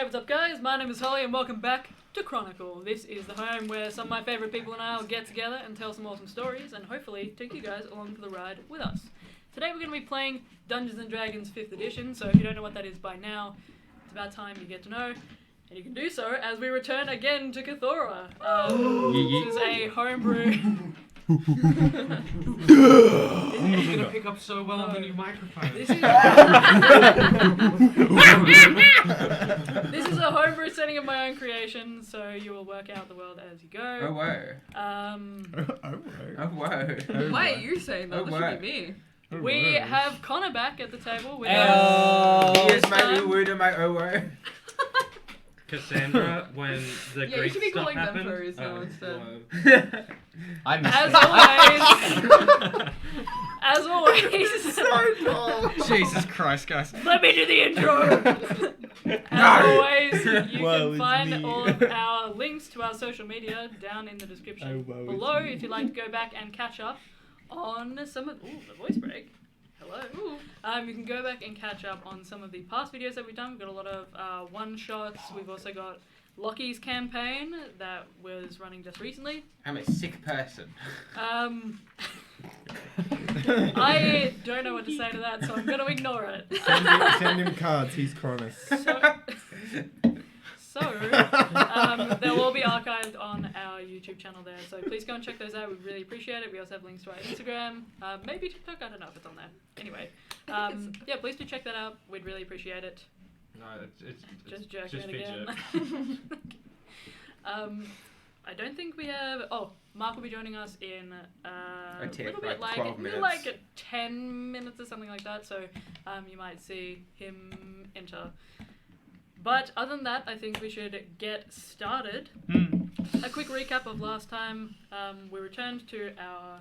Hey, what's up guys? My name is Holly and welcome back to Chronicle. This is the home where some of my favourite people and I will get together and tell some awesome stories and hopefully take you guys along for the ride with us. Today we're going to be playing Dungeons & Dragons 5th edition, so if you don't know what that is by now, it's about time you get to know. And you can do so as we return again to Cthulhu. This is a homebrew... It's gonna pick up so well on the new microphone. This is a homebrew setting of my own creation, so you will work out the world as you go. Oh wow. Oh wow. Wait, you're saying that? That should be me. We have Connor back at the table with us. He is my new word of my wow. Cassandra, when the Yeah, you Greek should be stuff calling them happened. furries now instead. I missed As always, Jesus Christ, guys. let me do the intro. As always, you can find all of our links to our social media down in the description below if you'd like to go back and catch up on some of... Ooh, the voice break. Hello. You can go back and catch up on some of the past videos that we've done. We've got a lot of one-shots. We've also got Lockie's campaign that was running just recently. I'm a sick person. I don't know what to say to that, so I'm going to ignore it. Send him cards, he's Cronus. So they'll all be archived on our YouTube channel there, so please go and check those out. We really appreciate it. We also have links to our Instagram, maybe TikTok, I don't know if it's on there. Anyway, yeah, please do check that out. We'd really appreciate it. No, it's Just jerking just it again. I don't think we have... Oh, Mark will be joining us in a little bit, like 12 minutes. like 10 minutes or something like that, so you might see him enter. But other than that, I think we should get started. A quick recap of last time. We returned to our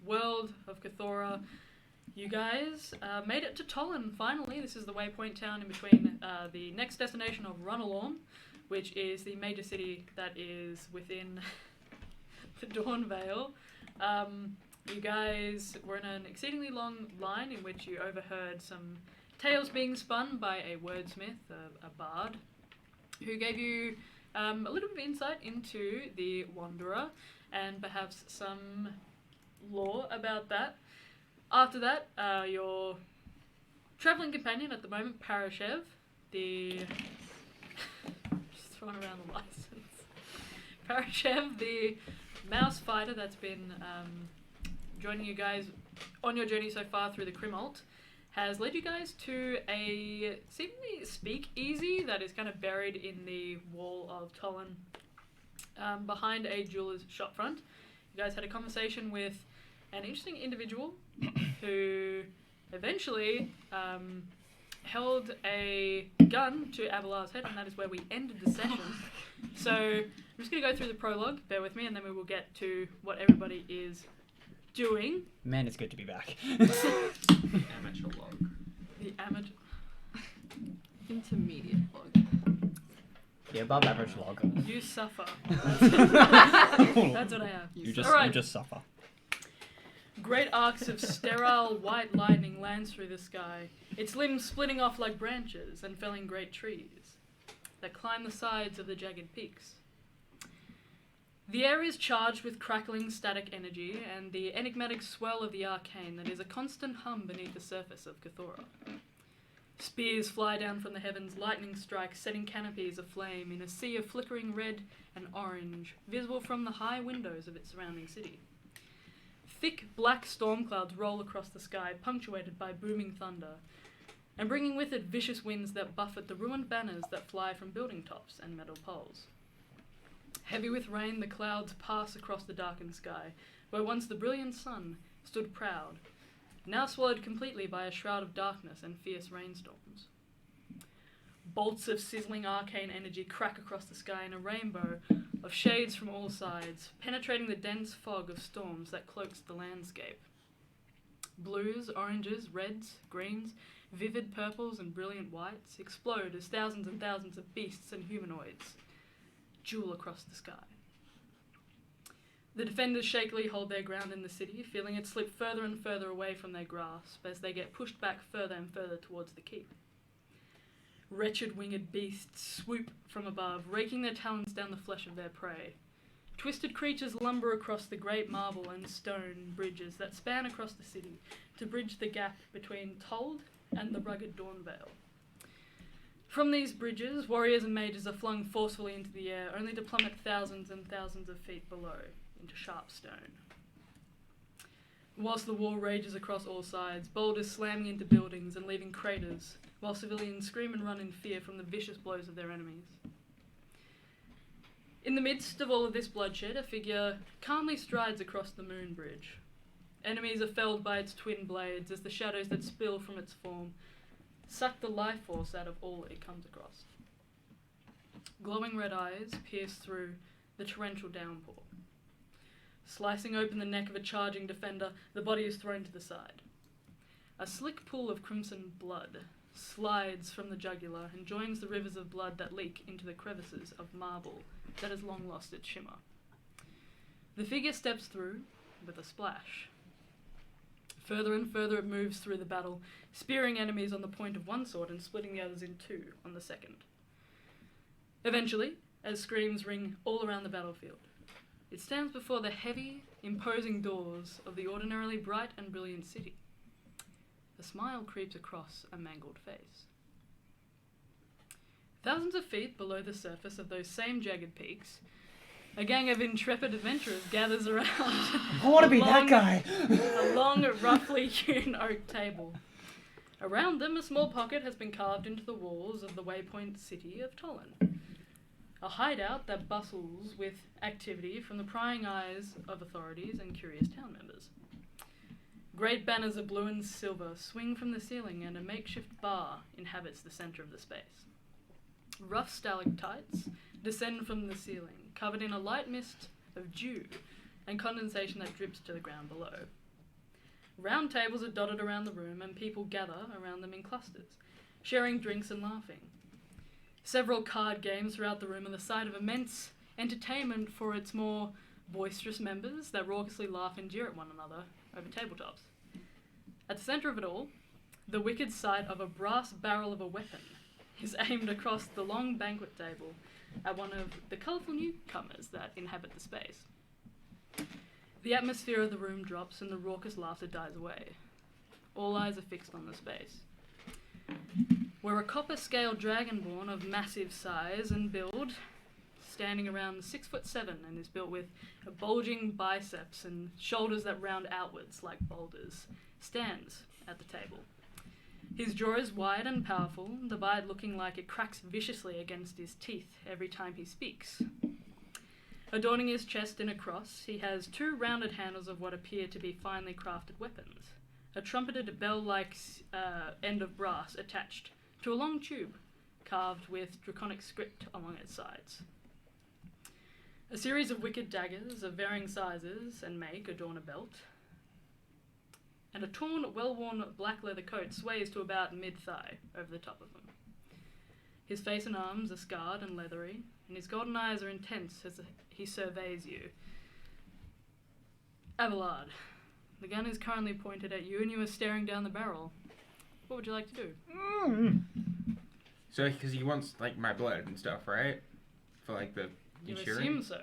world of Cthulhu. You guys made it to Tollen, finally. This is the waypoint town in between the next destination of Runalorm, which is the major city that is within the Dawnvale. You guys were in an exceedingly long line in which you overheard some tales being spun by a wordsmith, a bard, who gave you a little bit of insight into the Wanderer and perhaps some lore about that. After that, your travelling companion at the moment, Parashev, the... just throwing around the license. Parashev, the mouse fighter that's been joining you guys on your journey so far through the Crimalt, has led you guys to a seemingly speakeasy that is kind of buried in the wall of Tollen, behind a jeweller's shop front. You guys had a conversation with an interesting individual who eventually held a gun to Avalar's head, and that is where we ended the session. So I'm just going to go through the prologue, bear with me, and then we will get to what everybody is doing. Man, it's good to be back. Amateur log. The amateur... Intermediate log. Yeah, above average log. You suffer. That's what I have. You just suffer. Great arcs of sterile white lightning lands through the sky, its limbs splitting off like branches and felling great trees that climb the sides of the jagged peaks. The air is charged with crackling static energy and the enigmatic swell of the arcane that is a constant hum beneath the surface of Cthulhu. Spears fly down from the heavens, lightning strikes, setting canopies aflame in a sea of flickering red and orange, visible from the high windows of its surrounding city. Thick black storm clouds roll across the sky, punctuated by booming thunder, and bringing with it vicious winds that buffet the ruined banners that fly from building tops and metal poles. Heavy with rain, the clouds pass across the darkened sky, where once the brilliant sun stood proud, now swallowed completely by a shroud of darkness and fierce rainstorms. Bolts of sizzling arcane energy crack across the sky in a rainbow of shades from all sides, penetrating the dense fog of storms that cloaks the landscape. Blues, oranges, reds, greens, vivid purples and brilliant whites explode as thousands and thousands of beasts and humanoids jewel across the sky. The defenders shakily hold their ground in the city, feeling it slip further and further away from their grasp as they get pushed back further and further towards the keep. Wretched winged beasts swoop from above, raking their talons down the flesh of their prey. Twisted creatures lumber across the great marble and stone bridges that span across the city to bridge the gap between Told and the rugged Dawnvale. From these bridges, warriors and mages are flung forcefully into the air, only to plummet thousands and thousands of feet below, into sharp stone. Whilst the war rages across all sides, boulders slamming into buildings and leaving craters, while civilians scream and run in fear from the vicious blows of their enemies. In the midst of all of this bloodshed, a figure calmly strides across the moon bridge. Enemies are felled by its twin blades as the shadows that spill from its form suck the life force out of all it comes across. Glowing red eyes pierce through the torrential downpour. Slicing open the neck of a charging defender, the body is thrown to the side. A slick pool of crimson blood slides from the jugular and joins the rivers of blood that leak into the crevices of marble that has long lost its shimmer. The figure steps through with a splash. Further and further it moves through the battle, spearing enemies on the point of one sword and splitting the others in two on the second. Eventually, as screams ring all around the battlefield, it stands before the heavy, imposing doors of the ordinarily bright and brilliant city. A smile creeps across a mangled face. Thousands of feet below the surface of those same jagged peaks, a gang of intrepid adventurers gathers around I want to be that guy. a long, roughly hewn oak table. Around them, a small pocket has been carved into the walls of the waypoint city of Tollan, a hideout that bustles with activity from the prying eyes of authorities and curious town members. Great banners of blue and silver swing from the ceiling, and a makeshift bar inhabits the centre of the space. Rough stalactites descend from the ceiling, covered in a light mist of dew and condensation that drips to the ground below. Round tables are dotted around the room, and people gather around them in clusters, sharing drinks and laughing. Several card games throughout the room are the site of immense entertainment for its more boisterous members that raucously laugh and jeer at one another over tabletops. At the centre of it all, the wicked sight of a brass barrel of a weapon is aimed across the long banquet table at one of the colourful newcomers that inhabit the space. The atmosphere of the room drops and the raucous laughter dies away. All eyes are fixed on the space, where a copper-scaled dragonborn of massive size and build, standing around 6'7" and is built with bulging biceps and shoulders that round outwards like boulders, stands at the table. His jaw is wide and powerful, the bite looking like it cracks viciously against his teeth every time he speaks. Adorning his chest in a cross, he has two rounded handles of what appear to be finely crafted weapons, a trumpeted bell-like end of brass attached to a long tube carved with draconic script along its sides. A series of wicked daggers of varying sizes and make adorn a belt, and a torn, well-worn black leather coat sways to about mid-thigh over the top of them. His face and arms are scarred and leathery, and his golden eyes are intense as he surveys you. Abelard, the gun is currently pointed at you and you are staring down the barrel. What would you like to do? So, because he wants, like, my blood and stuff, right? For, like, the You insurance? assume so.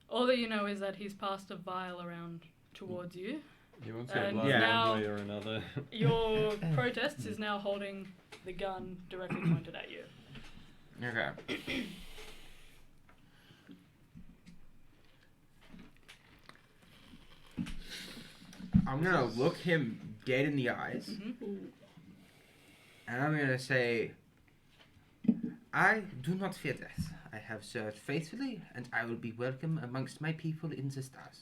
All that you know is that he's passed a vial around towards you. He wants your your blood blood Yeah. now- one way or another. Your protest is now holding the gun directly pointed at you. Okay. I'm gonna look him dead in the eyes, Mm-hmm. and I'm gonna say, I do not fear death. I have served faithfully, and I will be welcome amongst my people in the stars.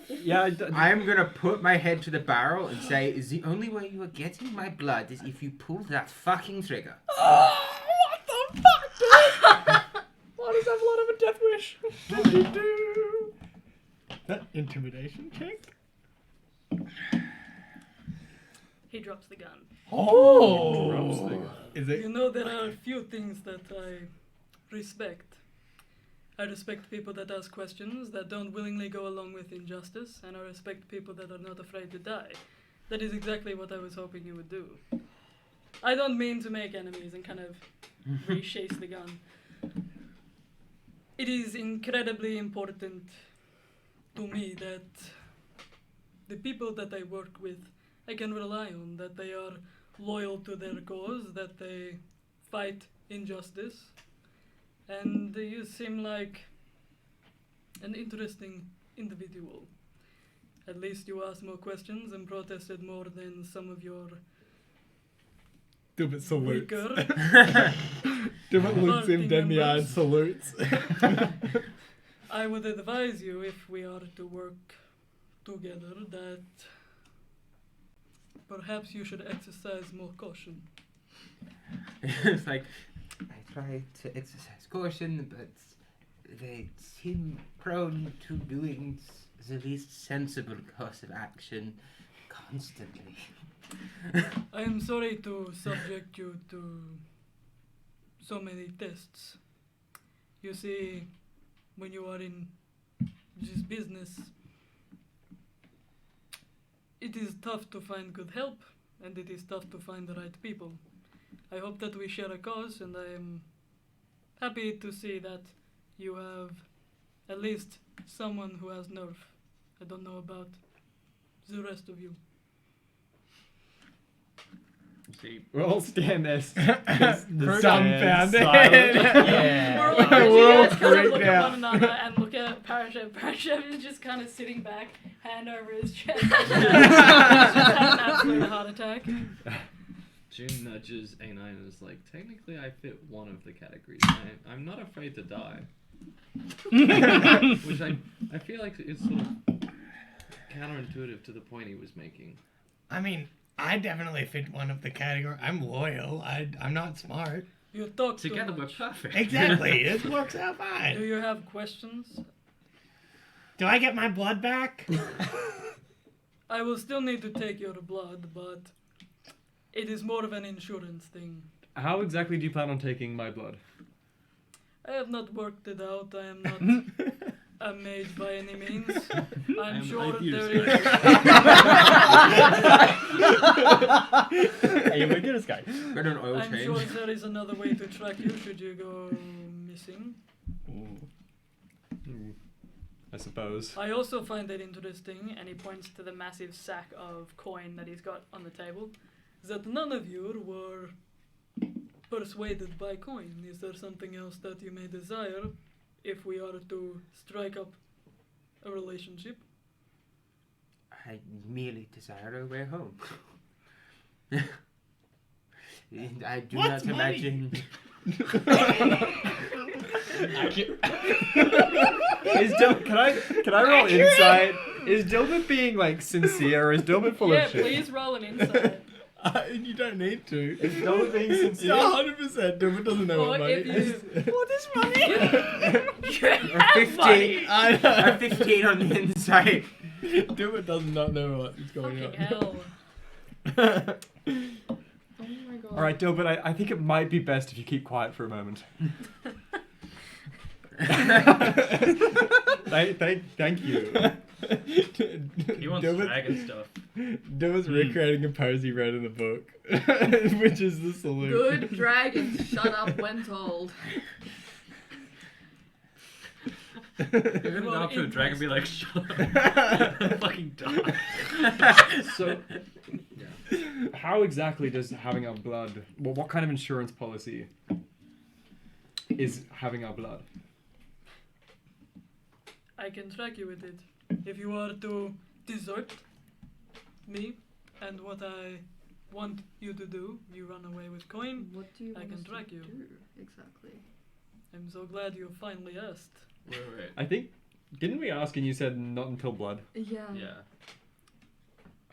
Yeah, I am gonna put my head to the barrel and say, the only way you are getting my blood is if you pull that fucking trigger. What the fuck, dude? Why does Avalon have a death wish? That intimidation check? He drops the gun. Oh! Is it? You know, there are a few things that I respect. I respect people that ask questions, that don't willingly go along with injustice, and I respect people that are not afraid to die. That is exactly what I was hoping you would do. I don't mean to make enemies and kind of reshapes the gun. It is incredibly important to me that the people that I work with, I can rely on, that they are loyal to their cause, that they fight injustice. And you seem like an interesting individual. At least you asked more questions and protested more than some of your Dubbit salutes. weaker. Dubbit looks him Party dead in the eye and members. salutes. I would advise you, if we are to work together, that perhaps you should exercise more caution. It's like, I try to exercise caution, but they seem prone to doing the least sensible course of action constantly. I am sorry to subject you to so many tests. You see, when you are in this business, it is tough to find good help, and it is tough to find the right people. I hope that we share a cause, and I am happy to see that you have at least someone who has nerve. I don't know about the rest of you. See, We'll all stand there. Dumbfounded. Yeah. We're all like, We're you all guys kind of look freaked at out. one another and look at Parashev. Parashev is just kind of sitting back, hand over his chest. He's just had an absolute heart attack. June nudges A9 and is like, technically I fit one of the categories. I'm not afraid to die. Which I feel like is sort of counterintuitive to the point he was making. I mean, I definitely fit one of the category. I'm loyal. I'm not smart. You talk too Together we're much. perfect. Exactly. It works out Do fine. you have questions? Do I get my blood back? I will still need to take your blood, but it is more of an insurance thing. How exactly do you plan on taking my blood? I have not worked it out. I am not a mage by any means. I'm am sure IQ there is. Are you with this guy? Got an oil I'm change. sure there is another way to track you should you go missing. I suppose. I also find it interesting, and he points to the massive sack of coin that he's got on the table, that none of you were persuaded by coin. Is there something else that you may desire if we are to strike up a relationship? I merely desire a way home. And I do What's not money? imagine. Can I roll insight? Is Dilbert being like sincere or is Dilbert full Yeah, of shit? please roll an insight. You don't need to. Is Dilbert being sincere? 100%. Dumbit doesn't know Or what money if is. you- What is money? A 15. I A 15 on the inside. Dumbit does not know what is going Fucking on. hell. Oh my god. Alright, Dilbert, I think it might be best if you keep quiet for a moment. Thank you. He wants dragon stuff. Dummit's recreating a pose he read in the book, which is the salute. Good dragons shut up when told. You're gonna go Well, up to a dragon and be like, shut up. Fucking die. So, how exactly does having our blood, what kind of insurance policy is having our blood? I can track you with it. If you are to desert me and what I want you to do, you run away with coin. What do you I want can us to track you. do? Exactly. I'm so glad you finally asked. Wait. I think, didn't we ask and you said not until blood? Yeah. Yeah.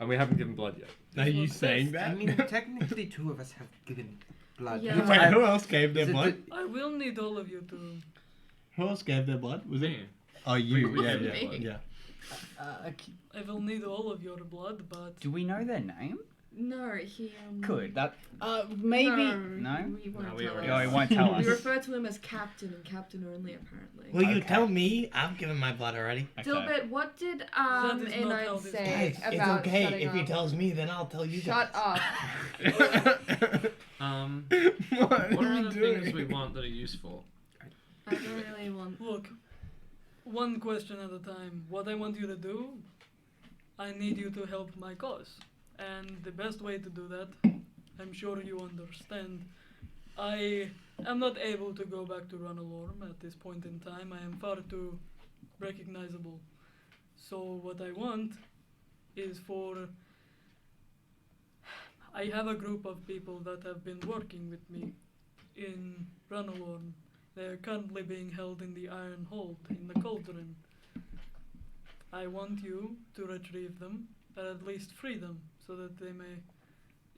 And we haven't given blood yet. Are you What's saying this? that? I mean, technically, two of us have given blood. Yeah. Wait, who else gave their Is it blood? I will need all of you to. Who else gave their blood? Was it? Me. Oh, you. We Yeah, gave yeah, me. yeah. I will need all of your blood, but Do we know their name? No, he Could that? Maybe. No, he won't No, we tell already- us. No, he won't tell us. We refer to him as Captain and Captain only, apparently. Will you Okay. tell me? I've given my blood already. Okay. Dilbert, what did That is not Enoch how this say Guys, it's about okay. shutting If he up? tells me, then I'll tell you Shut up. guys. What What are are the you things we doing? want that are useful? I don't really want. Look, one question at a time. What I want you to do, I need you to help my cause. And the best way to do that, I'm sure you understand, I am not able to go back to Ranalorm at this point in time. I am far too recognizable. So what I want is for... I have a group of people that have been working with me in Ranalorm. They are currently being held in the Iron Hold in the Cauldron. I want you to retrieve them, or at least free them, so that they may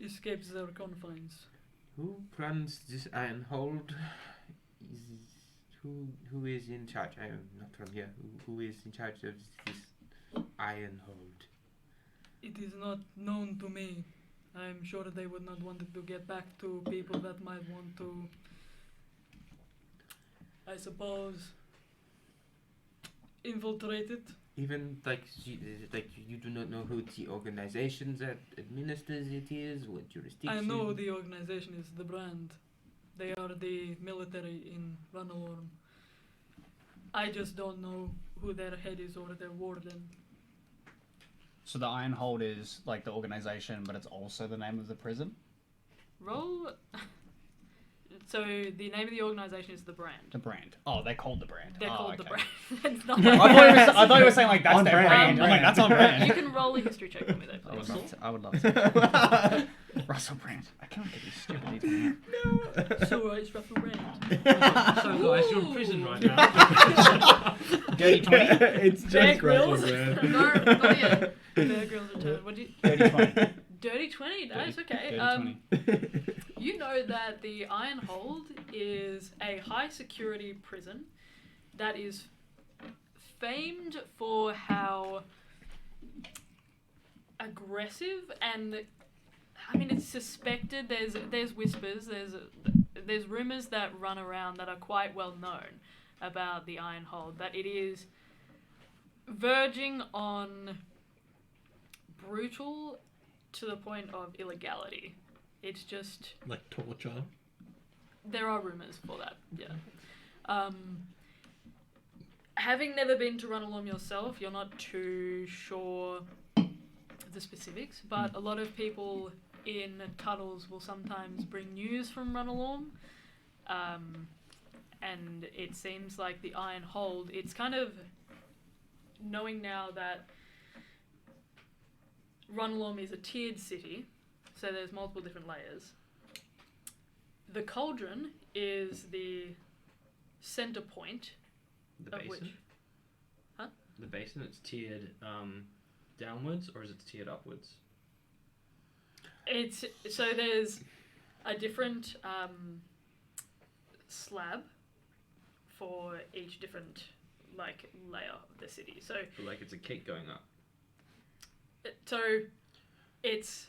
escape their confines. Who runs this iron hold? Who is in charge? I am not from here. Who is in charge of this iron hold? It is not known to me. I am sure they would not want it to get back to people that might want to, I suppose, infiltrate it. Even like you do not know who the organization that administers it is, what jurisdiction. I know the organization is the Brand. They are the military in Ranalorm. I just don't know who their head is or their warden. So the Iron Hold is like the organization, but it's also the name of the prison. Roll. So the name of the organization is the Brand. The Brand. Oh, they're called the Brand. They're oh, called okay. the Brand. It's not. I thought you were saying like that's On their brand. brand. I'm like, that's on brand. You can roll a history check for me though, I would please. love to. I would love to. Russell Brand. I can't get these stupid details. So it's Russell Brand. So guys, you're in prison right now. Dirty 20. It's Bear just Russell Grylls? Brand. Not yet. Bear Grylls return. What do you? Dirty 20. Dirty 20. Nice. Okay. Dirty 20. You know that the Iron Hold is a high security prison that is famed for how aggressive and I mean it's suspected. There's whispers. There's rumors that run around that are quite well known about the Iron Hold, that it is verging on brutal to the point of illegality. It's just Like torture. there are rumors for that. Yeah. Having never been to Ranalorm yourself, you're not too sure the specifics, but a lot of people in Tuttles will sometimes bring news from Ranalorm. And it seems like the Iron Hold, it's kind of knowing now that Ranalorm is a tiered city, so there's multiple different layers. The Cauldron is the center point The of basin? which... Huh? The basin, it's tiered downwards, or is it tiered upwards? It's so there's a different slab for each different like layer of the city. So But like it's a cake going up. it's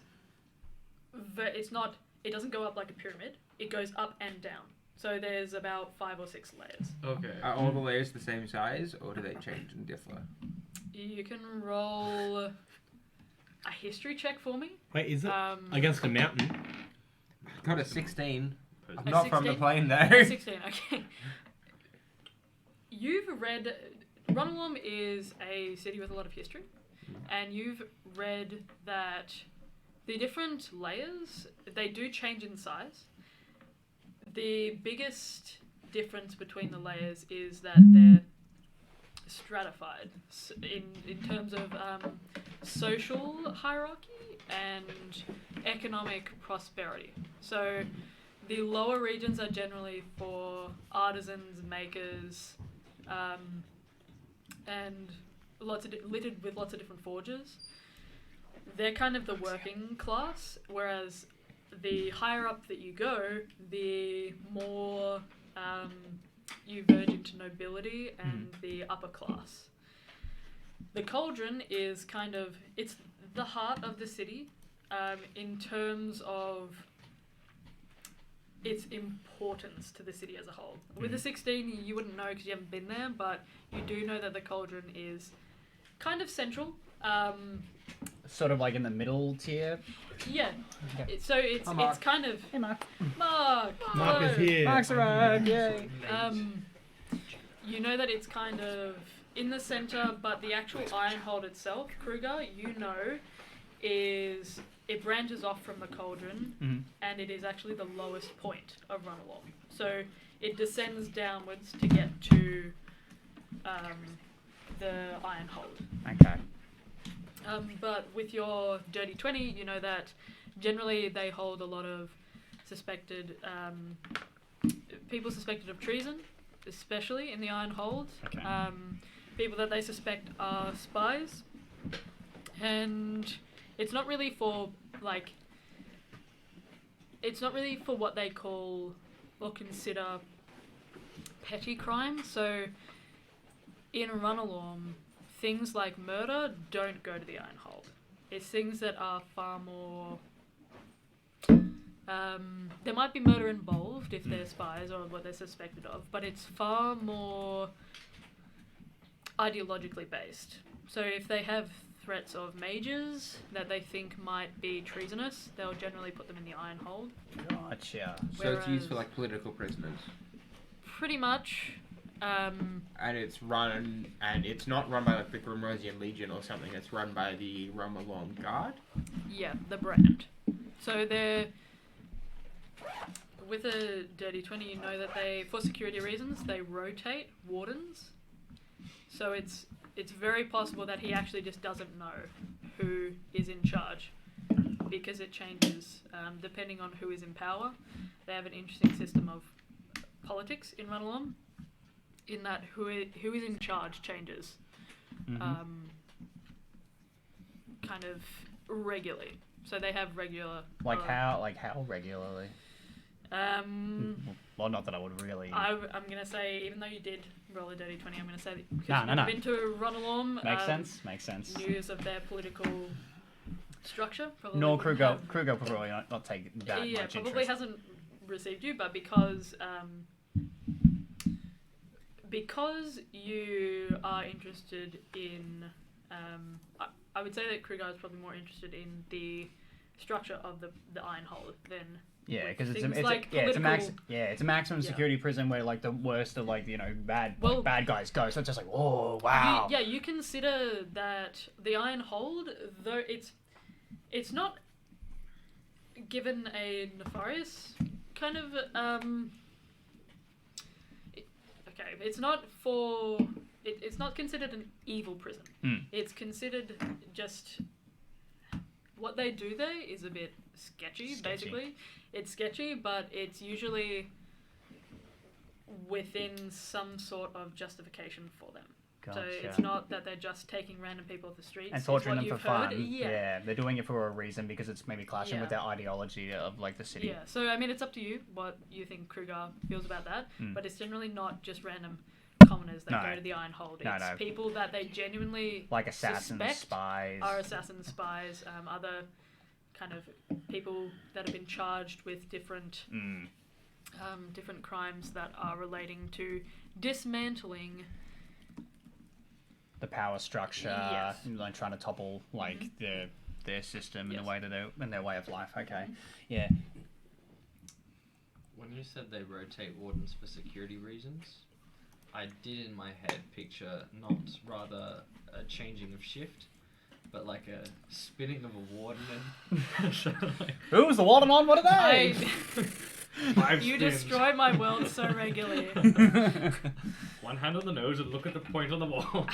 not. It doesn't go up like a pyramid. It goes up and down. So there's about 5 or 6 layers. Okay. Are all the layers the same size, or do they change and differ? You can roll a history check for me. Wait, is it against a mountain? Got a 16. I'm A not from the 16? plane there. 16, okay. You've read... Ranalorm is a city with a lot of history, and you've read that the different layers, they do change in size. The biggest difference between the layers is that they're stratified in terms of social hierarchy and economic prosperity. So the lower regions are generally for artisans, makers, and littered with lots of different forges. They're kind of the working class, whereas the higher up that you go, the more you verge into nobility and the upper class. The Cauldron is kind of, it's the heart of the city, in terms of its importance to the city as a whole. With the 16, you wouldn't know because you haven't been there, but you do know that the cauldron is kind of central. Sort of like in the middle tier. Yeah. Okay. So it's Hi, Mark. kind of Hey, Mark. Mark. Mark is hello. here. Mark's arrived. Yay. You know that it's kind of in the center, but the actual Ironhold itself, Kruger, you know, it branches off from the cauldron, Mhm. and it is actually the lowest point of Runalong. So it descends downwards to get to the Ironhold. Okay. But with your Dirty 20, you know that generally they hold a lot of suspected people suspected of treason, especially in the Ironhold. Okay. People that they suspect are spies, and it's not really for what they call or consider petty crimes. So in Runalong, things like murder don't go to the Ironhold. It's things that are far more. There might be murder involved if they're spies or what they're suspected of, but it's far more ideologically based. So if they have threats of mages that they think might be treasonous, they'll generally put them in the Ironhold. Gotcha. So it's used for Whereas- like political prisoners. Pretty much. And it's not run by like the Grimrosian Legion or something. It's run by the Romalong Guard. Yeah, the brand. So they're with a Dirty 20, you know that they, for security reasons, they rotate wardens. So it's very possible that he actually just doesn't know who is in charge, because it changes depending on who is in power. They have an interesting system of politics in Runalong, in that who is in charge changes kind of regularly. So they have regular How regularly? Um, Well, not that I would really. I'm gonna say, even though you did roll a Dirty 20, I'm gonna say that because No. you've been to Runalong. Makes sense. News of their political structure. Probably Nor wouldn't Kruger. have- Kruger probably not take that yeah, much probably interest. hasn't received you, but because you are interested in, I would say that Kruger is probably more interested in the structure of the Ironhold than Yeah, with because it's things a like it's a political- maximum Yeah. security prison where like the worst of like bad Well- bad guys go. So it's just like, oh wow. You consider that the Ironhold, though it's not given a nefarious kind of okay, it's not for it's not considered an evil prison. It's considered just what they do there is a bit sketchy. Basically. It's sketchy, but it's usually within some sort of justification for them. So it's not that they're just taking random people off the streets and is torturing what them for you've heard. fun. Yeah. They're doing it for a reason because it's maybe clashing with Yeah. their ideology of like the city. Yeah, so I mean, it's up to you what you think Kruger feels about that, but it's generally not just random commoners that No. go to the Ironhold. It's No. people that they genuinely Like assassins, suspect spies. are assassins, spies, other kind of people that have been charged with different different crimes that are relating to dismantling. The power structure, Yes. and like trying to topple like their system and Yes. the way that and their way of life. Okay, yeah. When you said they rotate wardens for security reasons, I did in my head picture not rather a changing of shift, but like a spinning of a warden. And so like, Who's the warden on? What are I, they? 5 you spins. destroy my world so regularly. One hand on the nose and look at the point on the wall.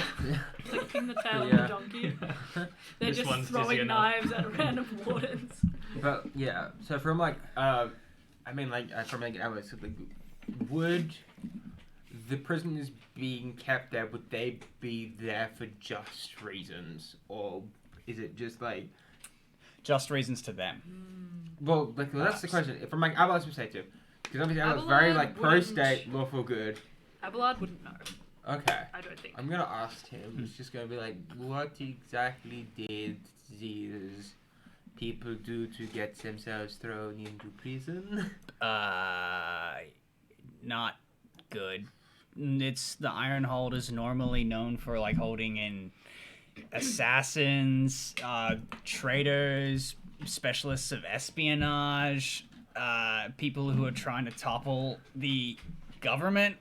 Clicking the tail of Yeah. the donkey. They're This just one's dizzy throwing enough. knives at random wardens. But yeah, so from like from like Alice, like, would the prisoners being kept there, would they be there for just reasons, or is it just like Just reasons to them. well, like that's the question from like Abelard's perspective, because obviously Abelard's very Abelard like pro-state, wouldn't- lawful good. Abelard wouldn't know. Okay, I don't think. I'm gonna ask him. It's just gonna be like, what exactly did these people do to get themselves thrown into prison? Not good. It's the Ironhold is normally known for like holding in assassins, traitors, specialists of espionage, people who are trying to topple the government.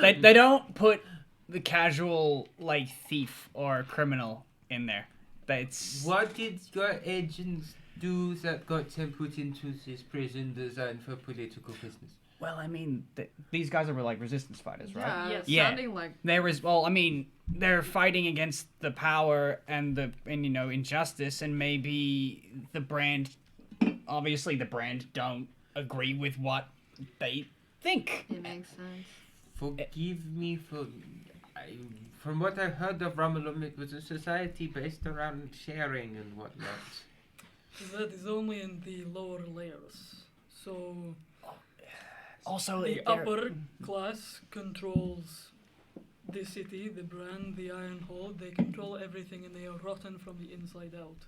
They don't put the casual like thief or criminal in there. It's What did your agents do that got them put into this prison designed for political business? well, I mean, these guys are like resistance fighters, right? Yeah, Yes. Yeah. sounding like They're fighting against the power and injustice, and maybe the brand don't agree with what they think. it makes sense. Forgive me for... from what I heard of Ramalum, it was a society based around sharing and whatnot. That is only in the lower layers. So Also, the upper class controls the city, the brand, the Ironhold. They control everything, and they are rotten from the inside out.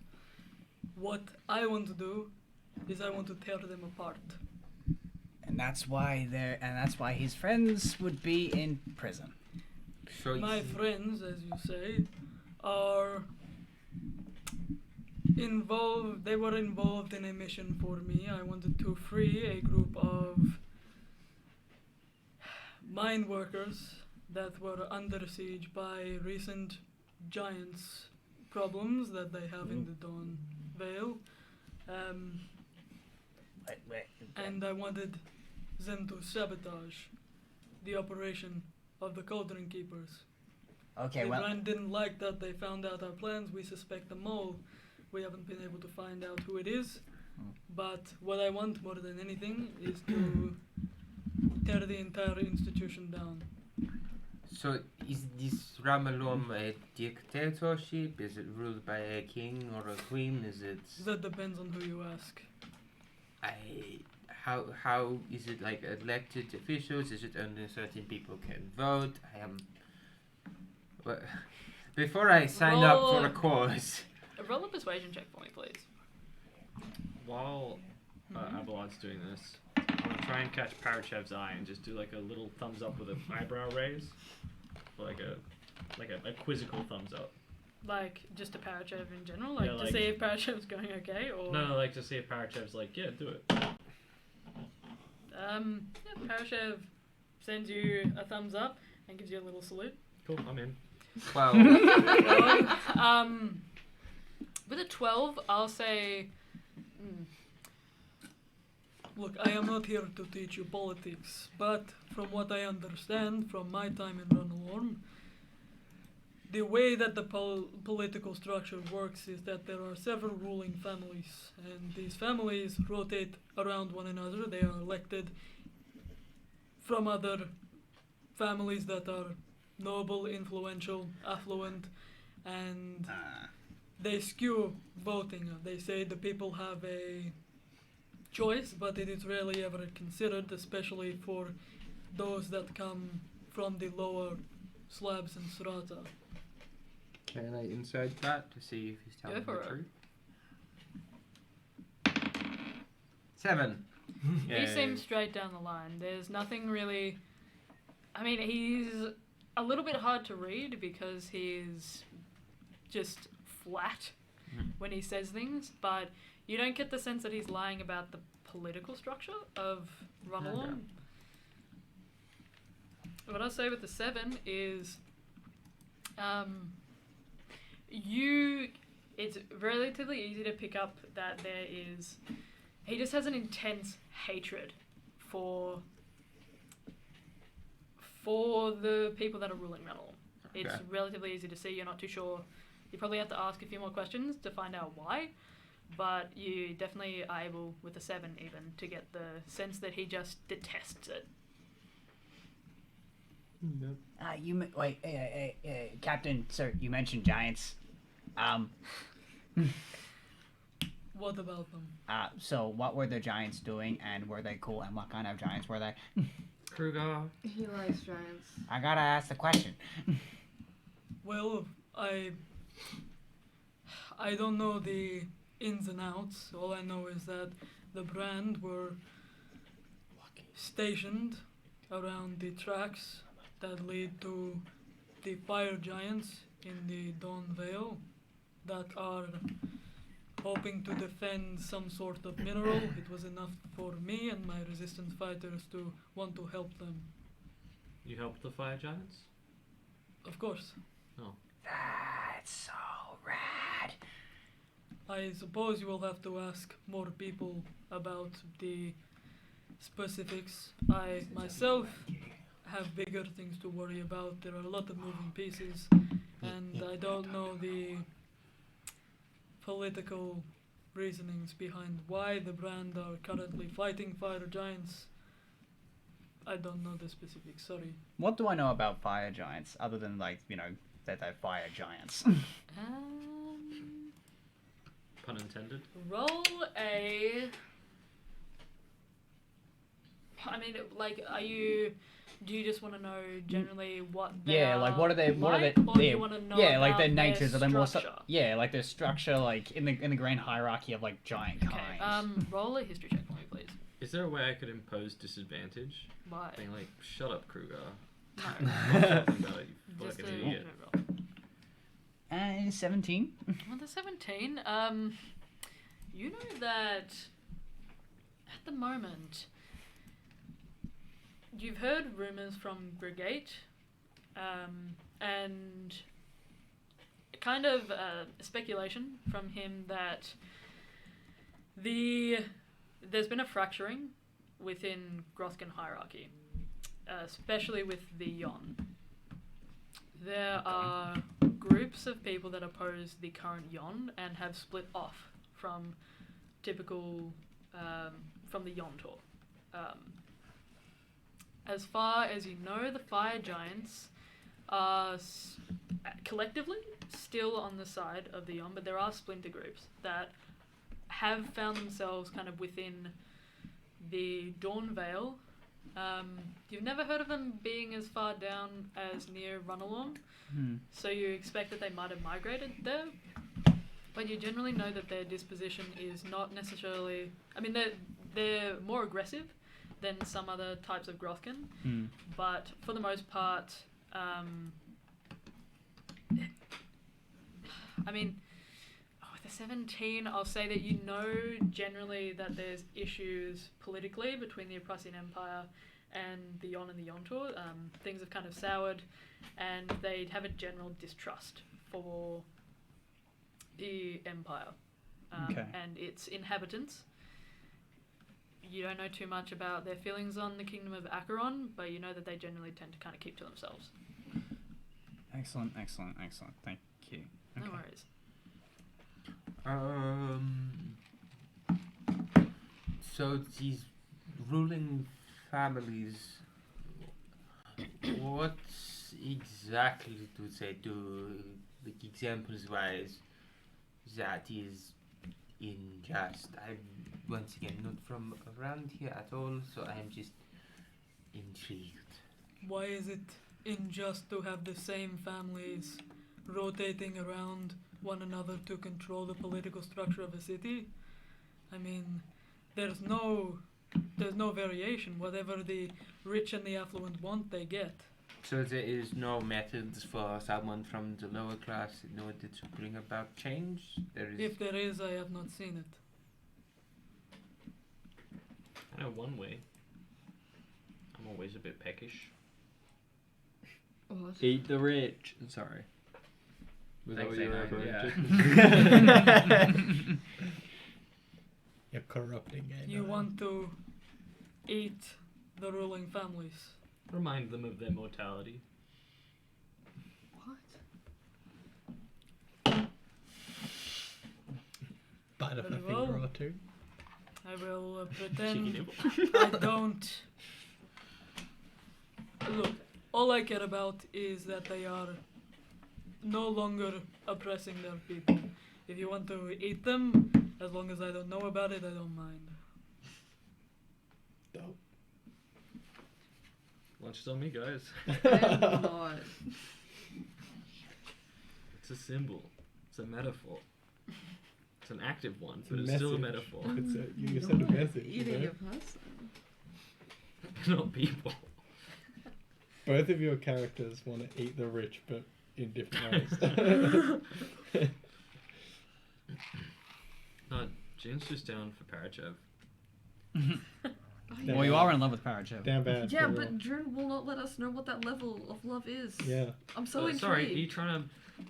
What I want to do is I want to tear them apart. and that's why his friends would be in prison. So My friends, as you say, are involved. They were involved in a mission for me. I wanted to free a group of mine workers that were under siege by recent giants problems that they have in the Dawn Vale. And I wanted them to sabotage the operation of the Cauldron Keepers. Okay, The well, brand didn't like that. They found out our plans. We suspect the mole. We haven't been able to find out who it is. But what I want more than anything is to tear the entire institution down. So is this Ramalom a dictatorship? Is it ruled by a king or a queen? Is it... That depends on who you ask. How is it like elected officials? Is it only certain people can vote? Well, before I sign up for a cause. Roll a persuasion check for me, please. While Abelard's doing this, I'm gonna try and catch Parachev's eye and just do like a little thumbs up with an eyebrow raise, or like a quizzical thumbs up. Like, just to Parachev in general? Like, Yeah, to like- see if Parachev's going okay, or... No, like to see if Parachev's like, yeah, do it. Yeah, Parachev sends you a thumbs up and gives you a little salute. Cool, I'm in. Well, With a 12, I'll say... Look, I am not here to teach you politics, but from what I understand from my time in Ranalorm, the way that the political structure works is that there are several ruling families, and these families rotate around one another. They are elected from other families that are noble, influential, affluent, and they skew voting. They say the people have a choice, but it is rarely ever considered, especially for those that come from the lower slabs and strata. can I inside that to see if he's telling Go for the it. truth? 7. He seems straight down the line. There's nothing really... I mean, he's a little bit hard to read because he's just flat when he says things, but you don't get the sense that he's lying about the political structure of Runalong. What I'll say with the 7 is... it's relatively easy to pick up that there is... He just has an intense hatred for the people that are ruling Ranalong. It's Okay. relatively easy to see. You're not too sure. You probably have to ask a few more questions to find out why, but you definitely are able, with a 7 even, to get the sense that he just detests it. Captain, sir, you mentioned giants. What about them? So what were the giants doing, and were they cool, and what kind of giants were they? Kruger. He likes giants. I gotta ask the question. Well, I don't know the ins and outs. All I know is that the brand were stationed around the tracks that lead to the fire giants in the Dawn Vale that are hoping to defend some sort of mineral. It was enough for me and my resistance fighters to want to help them. You helped the fire giants? Of course. That's so rad. I suppose you will have to ask more people about the specifics. I myself have bigger things to worry about. There are a lot of moving pieces, and I don't know the political reasonings behind why the brand are currently fighting fire giants. I don't know the specifics, sorry. What do I know about fire giants other than that they're fire giants? Pun intended. Roll a. I mean, like, do you just want to know generally what they Yeah, are like what are they? What like, are or they? do you want to know Yeah, like their about natures. Are they more? structure? Yeah, like their structure, like in the grand hierarchy of like giant Okay. kind. Roll a history check for me, please. Is there a way I could impose disadvantage? Why? Being like, shut up, Kruger. No. About it, you Just fucking a idiot. roll. 17. Well, the 17. You know that at the moment, you've heard rumors from Brigate, and kind of speculation from him that there's been a fracturing within Grothgan hierarchy, especially with the Yon. There are groups of people that oppose the current Yon and have split off from typical from the Yon Tor. As far as you know, the fire giants are collectively still on the side of the Yon, but there are splinter groups that have found themselves kind of within the Dawn Vale. You've never heard of them being as far down as near Runalong, so you expect that they might have migrated there, but you generally know that their disposition is not necessarily... I mean, they're more aggressive than some other types of Grothgan, but for the most part, I mean, with the 17, I'll say that you know generally that there's issues politically between the Prussian Empire and the Yon and the Yontor. Things have kind of soured, and they'd have a general distrust for the Empire and its inhabitants. You don't know too much about their feelings on the Kingdom of Acheron, but you know that they generally tend to kind of keep to themselves. Excellent. Thank you. No worries. So these ruling families, what exactly do they do, like examples wise, that is unjust? I'm once again not from around here at all, so I am just intrigued. Why is it unjust to have the same families rotating around one another to control the political structure of a city? I mean, there's no variation. Whatever the rich and the affluent want, they get. So there is no methods for someone from the lower class in order to bring about change? There is... If there is, I have not seen it. I know one way. I'm always a bit peckish. What? Eat the rich. Sorry. Was that Thanks, what you were A9, referring to? You're corrupting it. You want to eat the ruling families. Remind them of their mortality. What? Bite off a Very finger well. or two. I will Cheeky pretend nibble. I don't. Look, all I care about is that they are no longer oppressing their people. If you want to eat them, as long as I don't know about it, I don't mind. Dope. Lunch is on me, guys. I'm not. It's a symbol. It's a metaphor. It's an active one, It's but a it's still a message. metaphor. You send a message. You Eating know? a person. Not people. Both of your characters want to eat the rich, but in different ways. No, June's just down for Parachev. Down Well, you bad. are in love with Parachev. Down bad. Yeah, for but real. June will not let us know what that level of love is. Yeah. I'm so intrigued. Sorry, are you trying to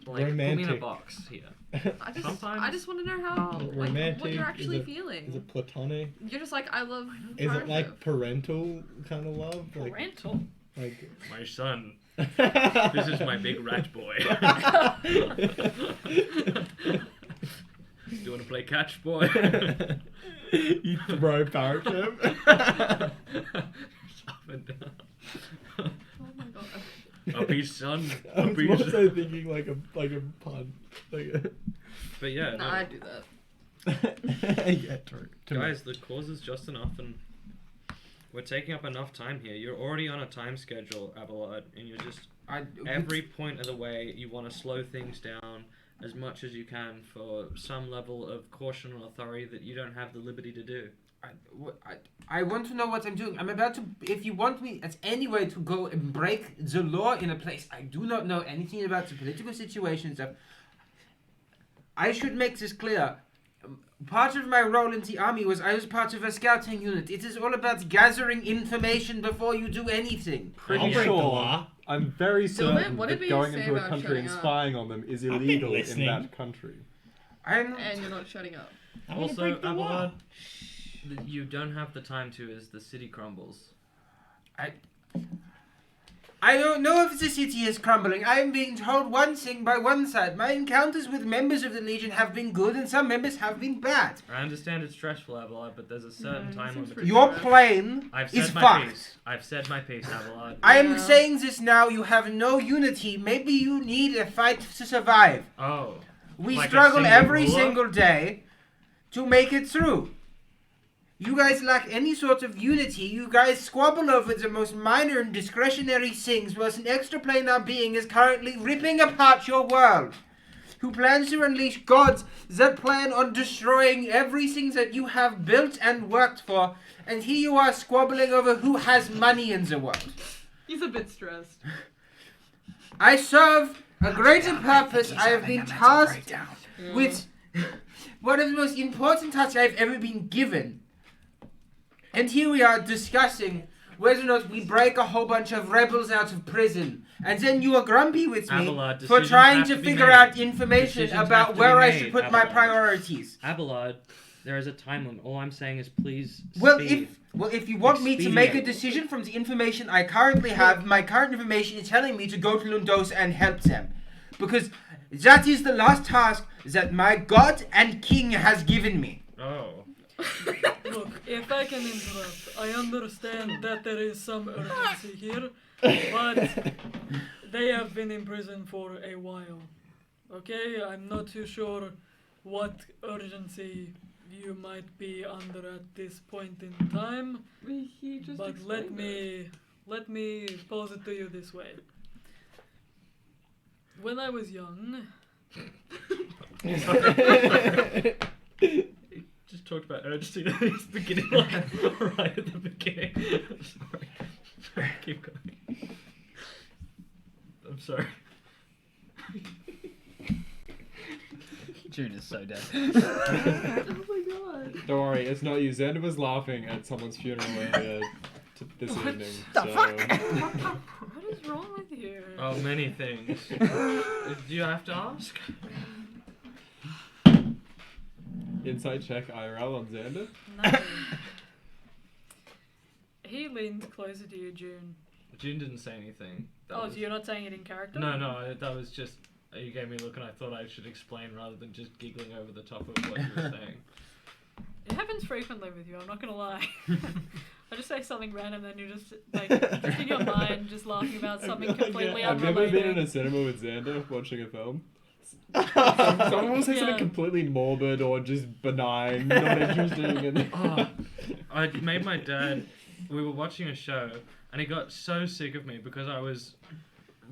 like put me in a Romantic. box here? I just Sometimes- want to know how, like, what Romantic, you're actually is it- feeling. Is it platonic? You're just like, I love. Is it Parachev. like parental kind of love? Like, Parental. like My son. This is my big rat boy. Do you want to play catch, boy? You throw Parachev. Up and down. Oh my god. Uppy son. I'm Uppy also son. thinking like a pun. Like But yeah, No, no, I do that. yeah, true. guys, the cause is just enough, and we're taking up enough time here. You're already on a time schedule, Abelard, and you're just every point of the way you want to slow things down as much as you can for some level of caution or authority that you don't have the liberty to do. I want to know what I'm doing. I'm about to. If you want me, as any way to go and break the law in a place I do not know anything about the political situations of. I should make this clear. Part of my role in the army was I was part of a scouting unit. It is all about gathering information before you do anything. Pretty I'll break the sure. law. I'm very certain what that did we going say into a about country and shutting up? spying on them is I've been illegal in listening. that country. I'm. And you're not shutting up. I'm gonna Also, break the law. Abelard, you don't have the time to as the city crumbles. I don't know if the city is crumbling. I am being told one thing by one side. My encounters with members of the Legion have been good, and some members have been bad. I understand it's stressful, Abelard, but there's a certain it time seems limit. pretty Your stressed. plane I've is said my fucked. piece. I've said my piece, Abelard. I am Yeah. saying this now. You have no unity. Maybe you need a fight to survive. Oh. We Like a struggle single every ruler? single day to make it through. You guys lack any sort of unity. You guys squabble over the most minor and discretionary things, whilst an extraplanar being is currently ripping apart your world. Who plans to unleash gods that plan on destroying everything that you have built and worked for, and here you are squabbling over who has money in the world. He's a bit stressed. I serve a greater purpose. I have been tasked with one of the most important tasks I've ever been given. And here we are discussing whether or not we break a whole bunch of rebels out of prison. And then you are grumpy with me Abelard, for decisions trying have to to be figure made. out information Decisions have about to be where I made, should put my Abelard. priorities. Abelard, there is a time limit. All I'm saying is please Well, speed. if you want me to make a Expedient. decision from the information I currently have, my current information is telling me to go to Lundos and help them. Because that is the last task that my god and king has given me. Oh. Look, if I can interrupt, I understand that there is some urgency here, but they have been in prison for a while. Okay, I'm not too sure what urgency you might be under at this point in time, He just but let explained me pose it to you this way. When I was young, Just talked about urgency at the beginning, like, right at the beginning. I'm sorry. Keep going. I'm sorry. June is so dead. Oh my god. Don't worry, it's not you. Xander was laughing at someone's funeral earlier this evening. the so what is wrong with you? Oh, many things. Do you have to ask? Insight check IRL on Xander. No. He leaned closer to you, June. June didn't say anything. That Oh, was- so you're not saying it in character? No, that was just. You gave me a look and I thought I should explain rather than just giggling over the top of what you were saying. It happens frequently with you, I'm not gonna lie. I just say something random, then you're just, like, just in your mind, just laughing about something completely I've never been in a unrelated. cinema with Xander watching a film. Someone will say Yeah. something completely morbid or just benign, not interesting. And Oh, I made my dad. We were watching a show, and he got so sick of me because I was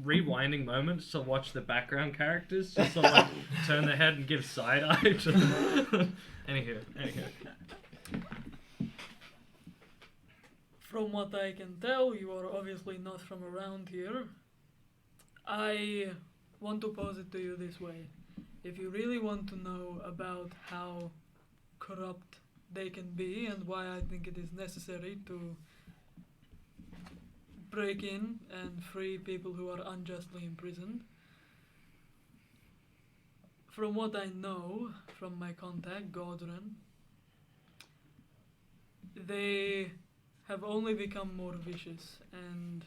rewinding moments to watch the background characters just sort of like turn their head and give side eye to them. Anywho. From what I can tell, you are obviously not from around here. I want to pose it to you this way. If you really want to know about how corrupt they can be and why I think it is necessary to break in and free people who are unjustly imprisoned, from what I know from my contact, Godren, they have only become more vicious, and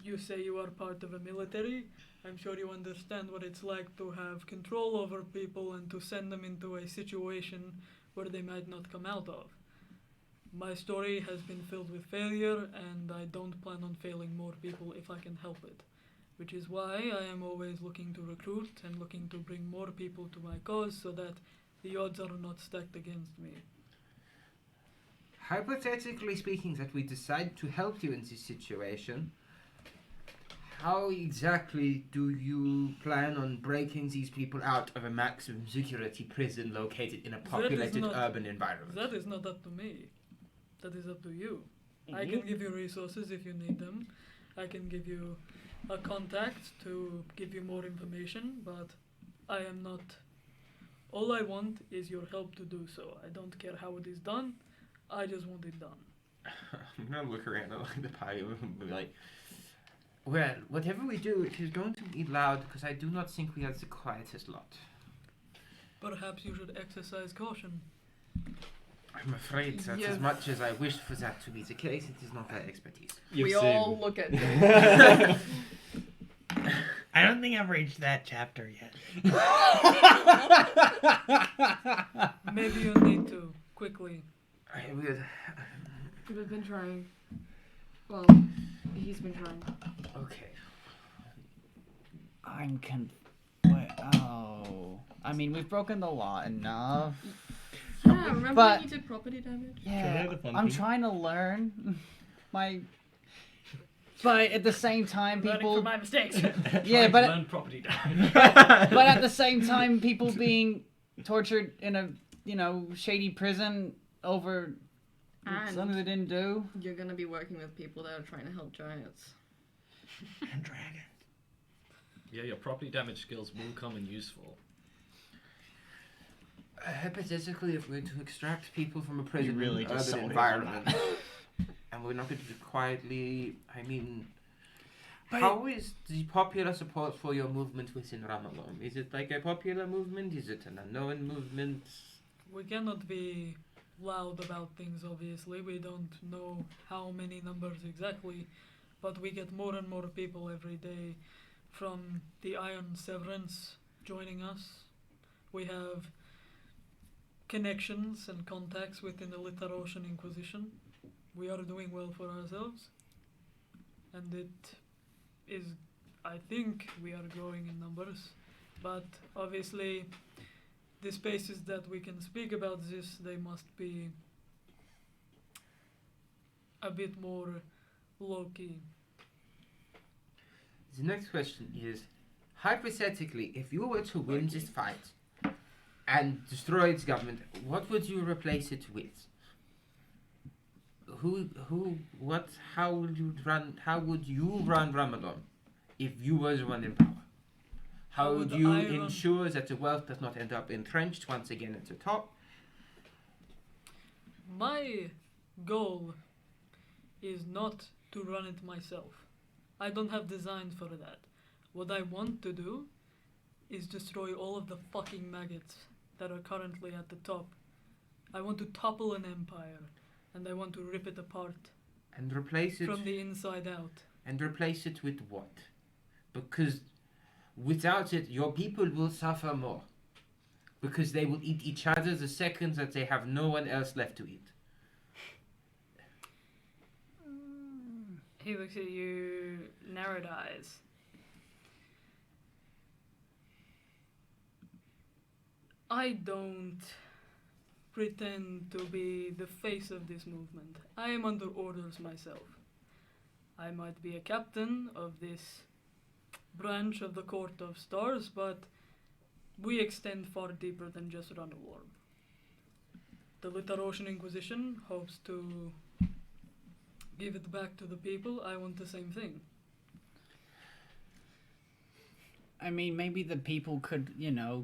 you say you are part of a military. I'm sure you understand what it's like to have control over people and to send them into a situation where they might not come out of. My story has been filled with failure, and I don't plan on failing more people if I can help it. Which is why I am always looking to recruit and looking to bring more people to my cause so that the odds are not stacked against me. Hypothetically speaking, that we decide to help you in this situation, how exactly do you plan on breaking these people out of a maximum security prison located in a populated urban environment? That is not up to me. That is up to you. I can give you resources if you need them. I can give you a contact to give you more information, but I am not... All I want is your help to do so. I don't care how it is done. I just want it done. I'm gonna look around at like the party and be like, well, whatever we do, it is going to be loud because I do not think we are the quietest lot. Perhaps you should exercise caution. I'm afraid that as much as I wish for that to be the case, it is not our expertise. We all look at him. I don't think I've reached that chapter yet. Maybe you need to, quickly. I will. We've been trying. Well, he's been trying. Okay. I mean, we've broken the law enough. Yeah, remember But- when you did property damage? Yeah, the fun I'm thing? trying to learn but at the same time, Learning people... from my mistakes. Yeah, but learn property damage. but at the same time, people being tortured in a, shady prison over something they And didn't do. you're gonna be working with people that are trying to help giants. And dragon. Yeah, your property damage skills will come in useful. Hypothetically, if we're to extract people from a prison really urban just sold it on environment, and we're not going to do it quietly, I mean, how is the popular support for your movement within Ramalom? Is it like a popular movement? Is it an unknown movement? We cannot be loud about things, obviously. We don't know how many numbers exactly, but we get more and more people every day from the Iron Severance joining us. We have connections and contacts within the Litaroshan Inquisition. We are doing well for ourselves, and it is, I think, we are growing in numbers, but obviously the spaces that we can speak about this, they must be a bit more low-key. The next question is, hypothetically, if you were to win this fight and destroy its government, what would you replace it with? How would you run Ramalom if you were the one in power? How would you ensure that the wealth does not end up entrenched once again at the top? My goal is not to run it myself. I don't have designs for that. What I want to do is destroy all of the fucking maggots that are currently at the top. I want to topple an empire, and I want to rip it apart And replace it from the inside out. and replace it with what? Because without it, your people will suffer more. Because they will eat each other the second that they have no one else left to eat. He looks at you, narrowed eyes. I don't pretend to be the face of this movement. I am under orders myself. I might be a captain of this branch of the Court of Stars, but we extend far deeper than just run a war. The Litterosian Inquisition hopes to give it back to the people. I want the same thing. I mean, maybe the people could,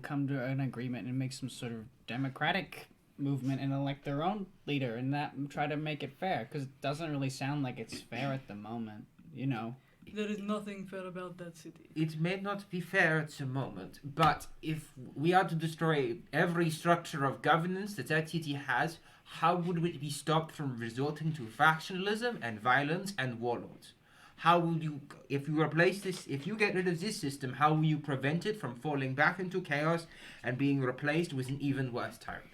come to an agreement and make some sort of democratic movement and elect their own leader and try to make it fair, because it doesn't really sound like it's fair at the moment, There is nothing fair about that city. It may not be fair at the moment, but if we are to destroy every structure of governance that city has, how would it be stopped from resorting to factionalism and violence and warlords? How will you, if you replace this, if you get rid of this system, how will you prevent it from falling back into chaos and being replaced with an even worse tyrant?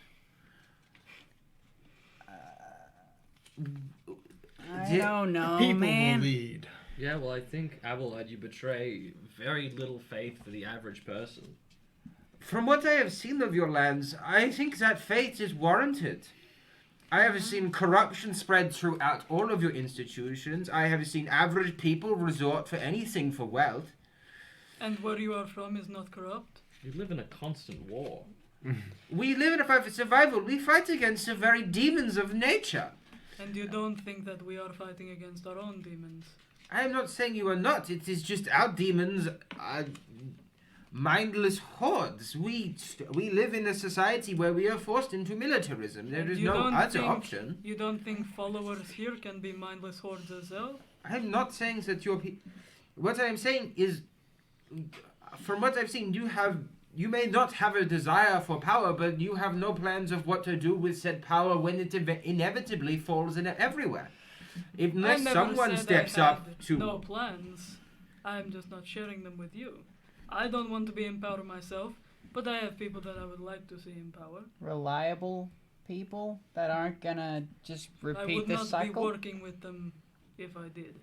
I don't know, People man. will lead. Yeah, well, I think, Abelard, you betray very little faith for the average person. From what I have seen of your lands, I think that fate is warranted. I have seen corruption spread throughout all of your institutions. I have seen average people resort for anything for wealth. And where you are from is not corrupt. You live in a constant war. We live in a fight for survival. We fight against the very demons of nature. And you don't think that we are fighting against our own demons. I am not saying you are not. It is just our demons are mindless hordes. We live in a society where we are forced into militarism. There And is you no don't other think- option. You don't think followers here can be mindless hordes as well? I am not saying that your what I am saying is, from what I've seen, you may not have a desire for power, but you have no plans of what to do with said power when it inevitably falls in everywhere. Unless I never someone said steps I had up to... no plans. I'm just not sharing them with you. I don't want to be in power myself, but I have people that I would like to see in power. Reliable people that aren't gonna just I repeat would this not cycle. be working with them if I did.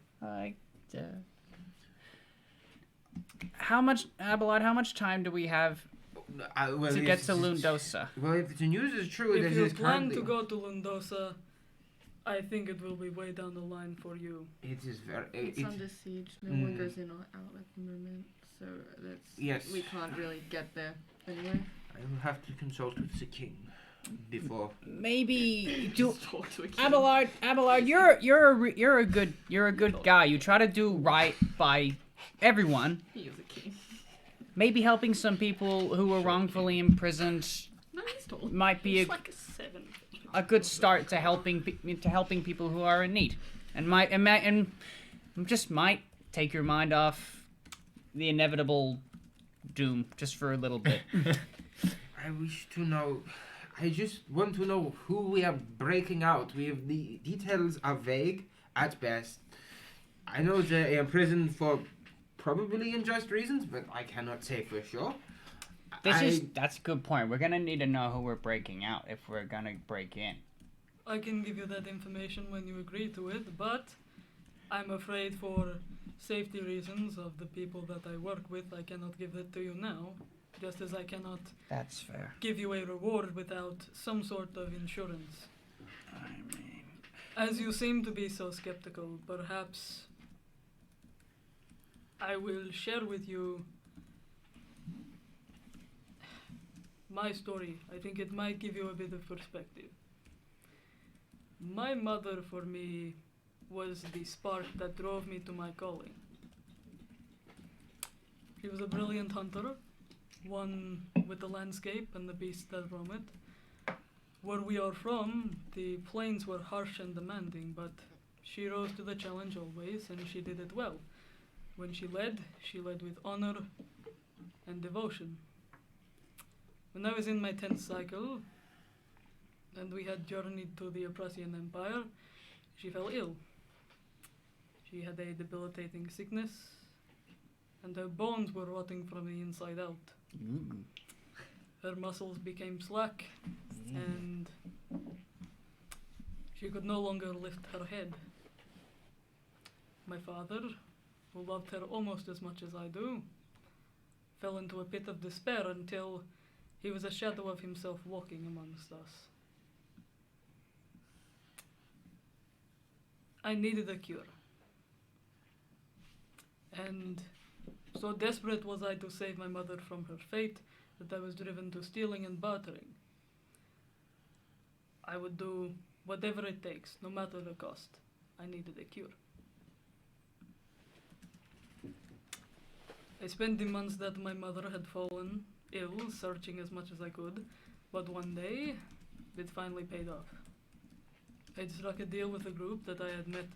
How much, Abelard, how much time do we have well, to if get to it's- Lundosa? Well, if the news is true, If then you it is plan to currently... go to Lundosa, I think it will be way down the line for you. It is very... It's under siege. No one goes in or out at the moment, so that's Yes. we can't really get there anyway. I will have to consult with the king before... Maybe do Just talk to a kid. Abelard, you're a good guy. You try to do right by everyone. He is a king. Maybe helping some people who were wrongfully imprisoned No, he's tall. might be It's like a 7. a good start to helping people who are in need, and might take your mind off the inevitable doom just for a little bit. I wish to know... I just want to know who we are breaking out. The details are vague at best. I know they are imprisoned for probably unjust reasons, but I cannot say for sure. That's a good point. We're gonna need to know who we're breaking out if we're gonna break in. I can give you that information when you agree to it, but I'm afraid for safety reasons of the people that I work with, I cannot give that to you now, just as I cannot That's fair. give you a reward without some sort of insurance. I mean, As you seem to be so skeptical, perhaps I will share with you my story. I think it might give you a bit of perspective. My mother, for me, was the spark that drove me to my calling. She was a brilliant hunter, one with the landscape and the beasts that roam it. Where we are from, the plains were harsh and demanding, but she rose to the challenge always, and she did it well. When she led with honor and devotion. When I was in my 10th cycle, and we had journeyed to the Prussian Empire, she fell ill. She had a debilitating sickness, and her bones were rotting from the inside out. Her muscles became slack, and she could no longer lift her head. My father, who loved her almost as much as I do, fell into a pit of despair until he was a shadow of himself walking amongst us. I needed a cure. And so desperate was I to save my mother from her fate that I was driven to stealing and bartering. I would do whatever it takes, no matter the cost. I needed a cure. I spent the months that my mother had fallen ill, searching as much as I could, but one day, it finally paid off. I'd struck a deal with a group that I had met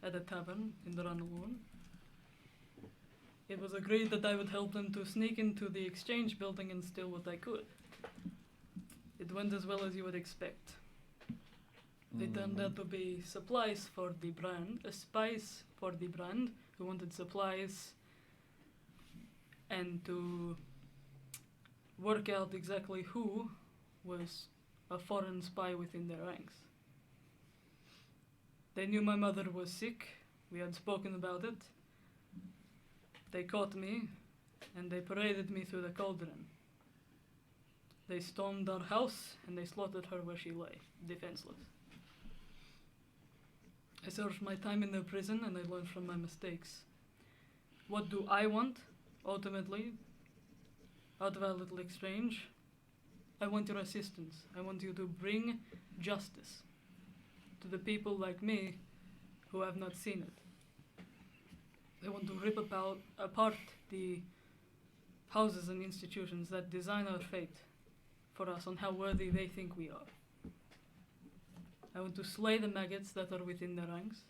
at a tavern in the Chronicle. It was agreed that I would help them to sneak into the exchange building and steal what I could. It went as well as you would expect. They turned out to be supplies for the brand, spies for the brand, who wanted supplies, and to work out exactly who was a foreign spy within their ranks. They knew my mother was sick. We had spoken about it. They caught me, and they paraded me through the cauldron. They stormed our house, and they slaughtered her where she lay, defenseless. I served my time in the prison, and I learned from my mistakes. What do I want, ultimately, out of our little exchange? I want your assistance. I want you to bring justice to the people like me who have not seen it. I want to rip apart the houses and institutions that design our fate for us on how worthy they think we are. I want to slay the maggots that are within their ranks.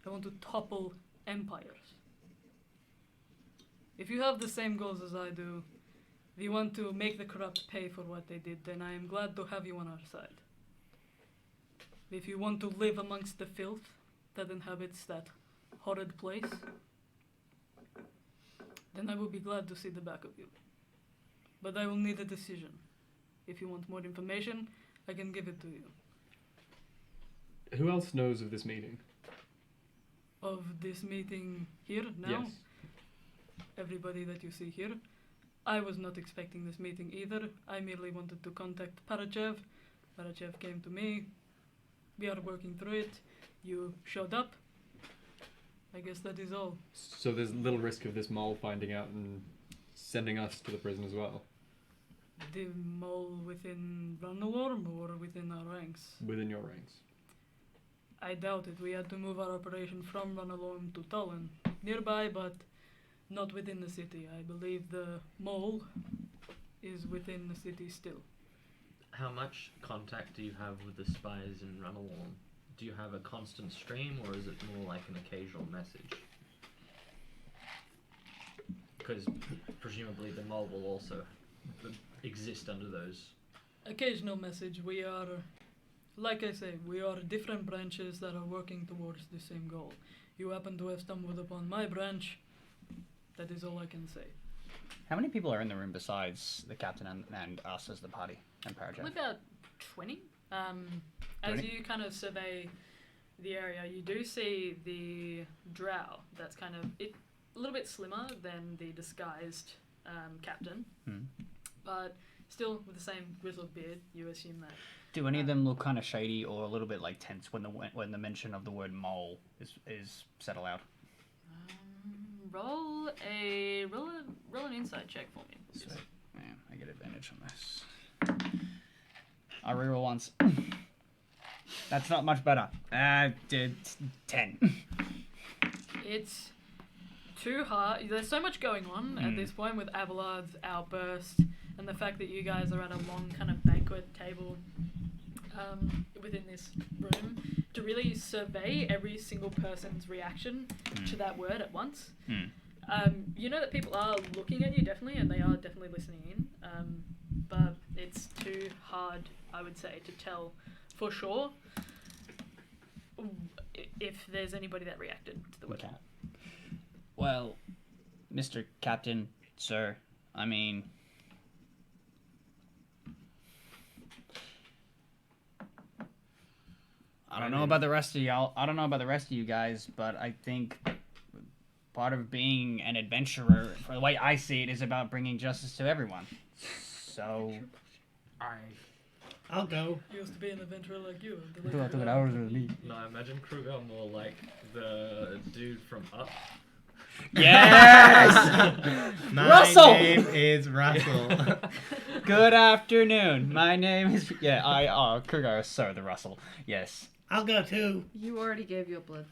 I want to topple empires. If you have the same goals as I do, if you want to make the corrupt pay for what they did, then I am glad to have you on our side. If you want to live amongst the filth that inhabits that horrid place, then I will be glad to see the back of you. But I will need a decision. If you want more information, I can give it to you. Who else knows of this meeting? Of this meeting here, now? Yes. Everybody that you see here. I was not expecting this meeting either. I merely wanted to contact Parachev. Parachev came to me. We are working through it. You showed up. I guess that is all. So there's little risk of this mole finding out and sending us to the prison as well? The mole within Ranelorm or within our ranks? Within your ranks. I doubt it. We had to move our operation from Ranelorm to Tallinn, nearby, but not within the city. I believe the mole is within the city still. How much contact do you have with the spies in Ranelorm? Do you have a constant stream, or is it more like an occasional message? Because presumably the mole will also exist under those. Occasional message. We are, like I say, we are different branches that are working towards the same goal. You happen to have stumbled upon my branch. That is all I can say. How many people are in the room besides the captain and us as the party and Parajet? About 20. As 20? you kind of survey the area, you do see the drow. That's kind of a little bit slimmer than the disguised captain, but still with the same grizzled beard. You assume that. Do any of them look kind of shady or a little bit like tense when the mention of the word mole is said aloud? Roll an insight check for me. Sweet. Yeah, I get advantage on this. I reroll once. That's not much better. 10. It's too hard. There's so much going on at this point with Abelard's outburst and the fact that you guys are at a long kind of banquet table within this room to really survey every single person's reaction to that word at once. You know that people are looking at you definitely, and they are definitely listening in, but it's too hard, I would say, to tell for sure if there's anybody that reacted to the word. Okay. Well, Mr. Captain, sir, I mean, I don't know about the rest of y'all. I don't know about the rest of you guys, but I think part of being an adventurer, for the way I see it, is about bringing justice to everyone. So, I'll go. He used to be an adventurer like you. No, I imagine Kruger more like the dude from Up. Yes! My Russell! name is Russell. Good afternoon. My name is Kruger. Sorry, the Russell. Yes. I'll go too. You already gave your blood.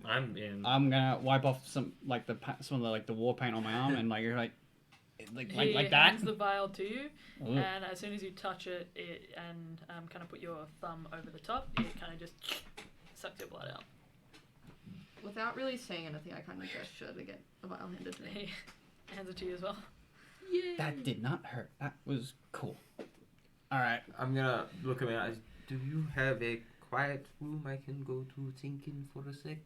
I'm in. I'm gonna wipe off some of the war paint on my arm and you're like He that. hands the vial to you, Ooh. and as soon as you touch it, and kind of put your thumb over the top, it kind of just sucks your blood out. Without really saying anything, I kind of gesture to get a vial handed to me. He hands it to you as well. Yay! That did not hurt. That was cool. All right. I'm gonna look at my eyes. Do you have a quiet room I can go to think in for a sec?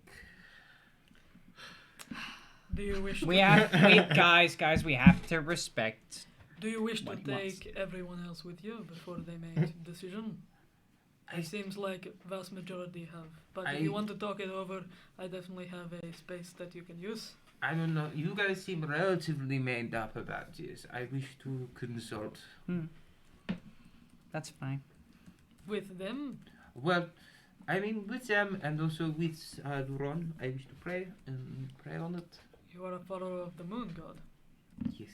Do you wish? Guys, we have to respect. Do you wish to One take everyone else with you before they make a decision? It seems like vast majority have, but if you want to talk it over, I definitely have a space that you can use. I don't know. You guys seem relatively made up about this. I wish to consult. That's fine. With them, Well, I mean, with them and also with Duron, I wish to pray and pray on it. you are a follower of the moon god, Yes.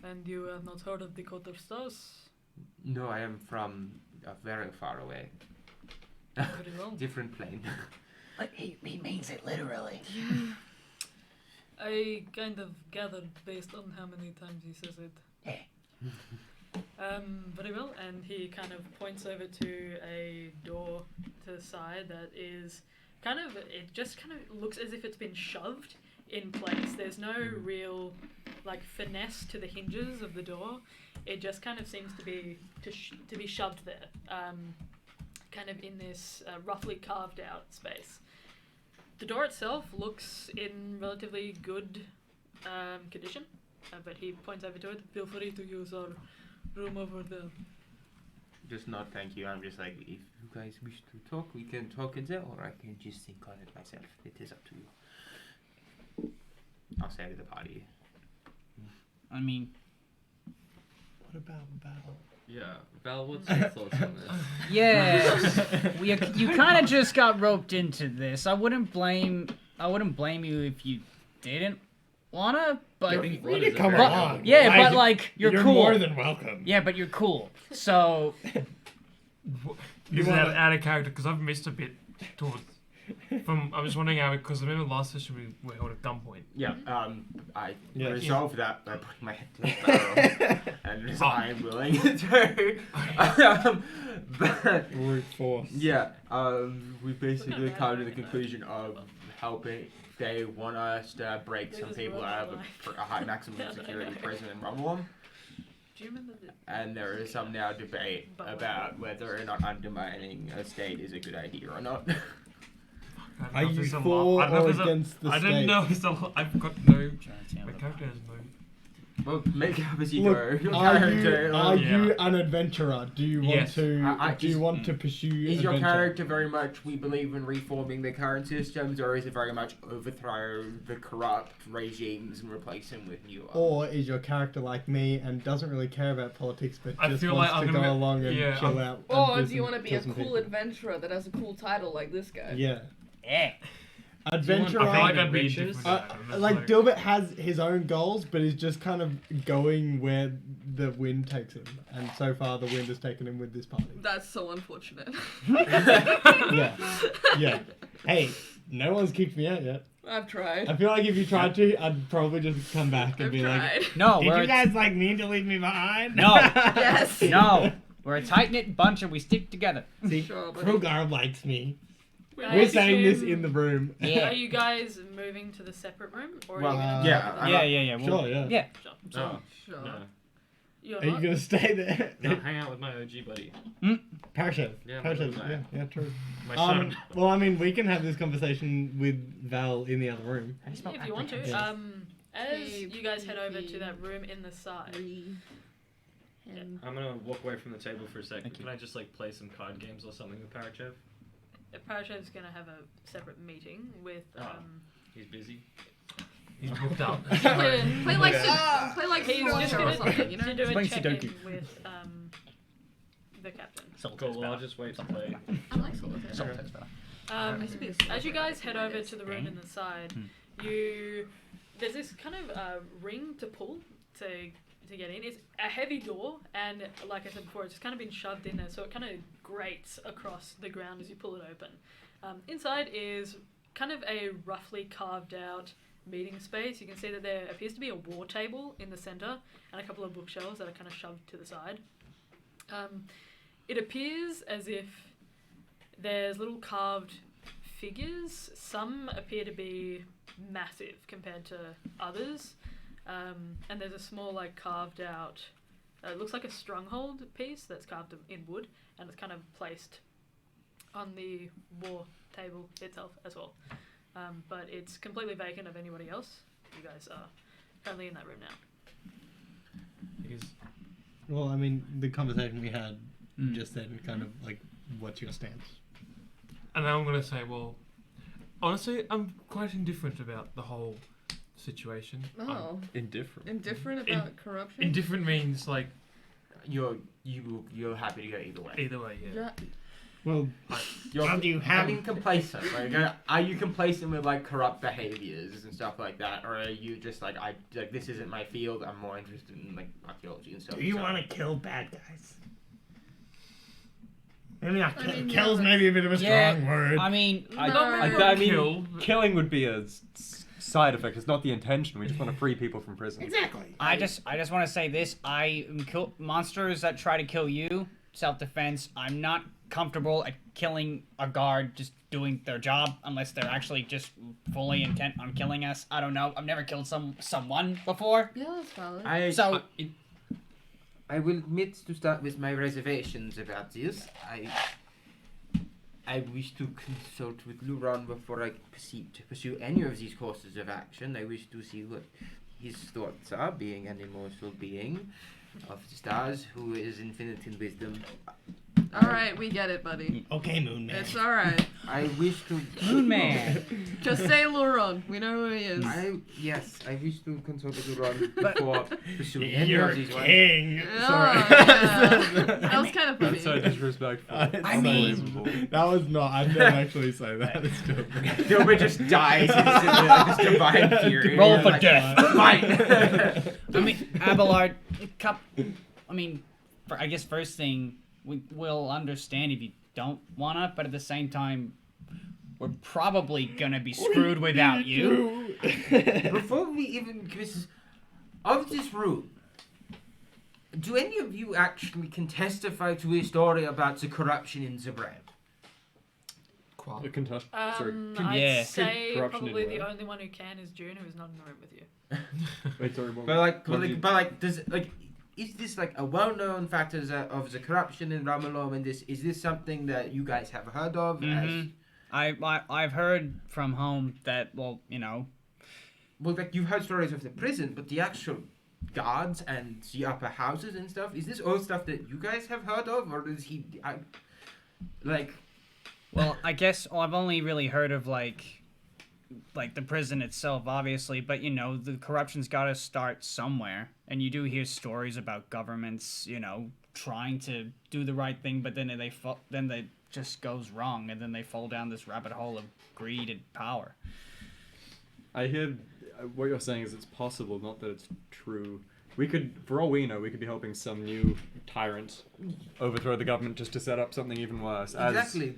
and you have not heard of the Court of Stars. No, I am from very far away. Very well. Different plane. He means it literally. I kind of gathered based on how many times he says it. Very well, and he kind of points over to a door to the side that is it just kind of looks as if it's been shoved in place. There's no real, finesse to the hinges of the door. It just kind of seems to be shoved there, kind of in this roughly carved out space. The door itself looks in relatively good condition, but he points over to it. Feel free to use our room over there. Just not thank you. I'm just like, if you guys wish to talk, we can talk in there, or I can just think on it myself. It is up to you. I'll say to the party. I mean, What about Val? Yeah, Val, what's your thoughts on this? yeah. You kind of just got roped into this. I wouldn't blame you if you didn't wanna, but Getting blood Free to is a come very- along. yeah, but you're cool. more than welcome. Yeah, but you're cool. So Is wanna- that out of character? Because I've missed a bit towards. I was wondering how, because I remember last session we were held at gunpoint. Yeah, I Yeah. resolved that by putting my head to the barrel, and as I'm willing to. But Brute force. yeah, we basically come to the conclusion of helping. They want us to break They some just people run out of away. a high maximum Yeah, I security know. prison and rumble them. Do you remember the? And there is some now debate about whether or not undermining a state is a good idea or not. I Are don't know if you it's a for I don't know or if it's a- against the I state? don't know if it's a I've got no. My character has no. Well, make up as you Look, go. Your are character. you an adventurer? Do you want Yes. to? Do you want to pursue? Is your adventure? character very much we believe in reforming the current systems, or is it very much overthrow the corrupt regimes and replace them with new ones? Or is your character like me and doesn't really care about politics, but I just feel wants like I'm to gonna go be- along and yeah, chill I'm- out? Or and do you want to be kill a some cool people? adventurer that has a cool title like this guy? Yeah, yeah. adventurer. I feel like Ryan I'd be Riches? different. at that, and it's Like Dilbert has his own goals, but he's just kind of going where the wind takes him, and so far the wind has taken him with this party. That's so unfortunate. Yeah, yeah. Hey, no one's kicked me out yet. I've tried. I feel like if you tried to, I'd probably just come back and I've be tried. No, Did we're you guys mean to leave me behind? No. Yes. no. We're a tight knit bunch and we stick together. like, see, Sure, buddy. Krugar likes me. I We're saying this assume- in the room. Yeah. Are you guys moving to the separate room, or Well, are you gonna yeah, do I'm that? Yeah. Sure, yeah. Yeah. Sure. No, Sure. no, You're Are you not? gonna stay there? no, hang out with my OG buddy. Parashev. Yeah, Parashev. my- Yeah, true. My son. Well, I mean, we can have this conversation with Val in the other room. If you want to. Yeah. As you guys head over to that room in the side, And I'm gonna walk away from the table for a second. Thank you. Can I just play some card games or something with Parachev? Parashev's gonna have a separate meeting with. He's busy. He's booked up. play like He's Sudoku just or gonna something, you know? to do a Playing check-in Sudoku. with the captain. Salt Cool. is Well, I'll better. just wait to Salt is play. better. I like salt. Salt is better. Um, used to be a as you guys head over Yes. to the room in the side, Hmm. there's this kind of ring to pull to get in. It's a heavy door, and like I said before, it's just kind of been shoved in there, so it kind of grates across the ground as you pull it open. Inside is kind of a roughly carved out meeting space. You can see that there appears to be a war table in the center and a couple of bookshelves that are kind of shoved to the side. It appears as if there's little carved figures. Some appear to be massive compared to others. And there's a small, like, carved out, it looks like a stronghold piece that's carved in wood, and it's kind of placed on the war table itself as well. But it's completely vacant of anybody else. You guys are currently in that room now. Because Well, I mean, the conversation we had just then, kind of like, what's your stance? And now I'm going to say, well, honestly, I'm quite indifferent about the whole situation. Oh, Indifferent. indifferent about corruption. Indifferent means, like, You're happy to go either way. either way, yeah. Yeah. Well, How do you I have? mean, complacent. Like, are you complacent with like corrupt behaviors and stuff like that, or are you just like, this isn't my field. I'm more interested in like archaeology and stuff. Do you so- want to kill bad guys? Maybe not I kill. mean, Kill's yeah, maybe a bit of a strong word. I mean, I mean, Kill. killing would be a side effect. It's not the intention. We just want to free people from prison. Exactly. I just want to say this. Monsters that try to kill you, self-defense. I'm not comfortable at killing a guard just doing their job unless they're actually just fully intent on killing us. I don't know. I've never killed someone before. Yeah, that's valid. So I will admit to start with my reservations about this. I wish to consult with Luron before I proceed to pursue any of these courses of action. I wish to see what his thoughts are, being an immortal being of the stars who is infinite in wisdom. All right, we get it, buddy. Okay, Moon Man. It's all right. I wish to. Moon Man. Just say Luron. We know who he is. I wish to consult with Luron before pursuing any You're of these ones. king. Oh, yeah. That was kind of funny. That's so disrespectful. I mean, that was not. I didn't actually say that. It's still. Gilbert just dies in this divine fury. Roll for Like, death. Fight. I mean, Abelard. I guess first thing we'll understand if you don't wanna, but at the same time, we're probably gonna be screwed without you. Before we even of this room, do any of you actually can testify to a story about the corruption in Zabreb? The contest. Sorry. I'd Yeah. say Corruption probably in the where? only one who can is June, who's not in the room with you. Wait, sorry. What, But like, is this like a well-known factor of the corruption in Ramalom? And is this something that you guys have heard of? Mhm. I've heard from home that Well, like you've heard stories of the prison, but the actual guards and the upper houses and stuff. Is this all stuff that you guys have heard of, or is he Well, I guess I've only really heard of like the prison itself, obviously, but the corruption's got to start somewhere, and you do hear stories about governments, trying to do the right thing, but then they just goes wrong, and then they fall down this rabbit hole of greed and power. I hear what you're saying is it's possible, not that it's true. We could, for all we know, we could be helping some new tyrant overthrow the government just to set up something even worse. exactly?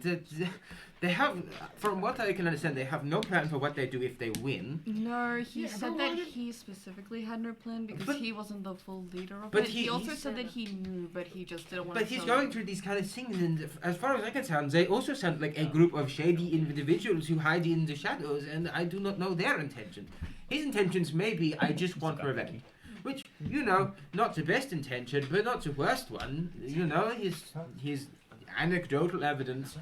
They have, from what I can understand, they have no plan for what they do if they win. No, he Yeah, said but that what if- he specifically had no plan because But- he wasn't the full leader of but it. he- He also he said that said- he knew, but he just didn't want But to. he's going through these kind of things, and as far as I can sound, they also sound like a group of shady individuals who hide in the shadows, and I do not know their intentions. His intentions may be, I just want revenge. Which, not the best intention, but not the worst one. His anecdotal evidence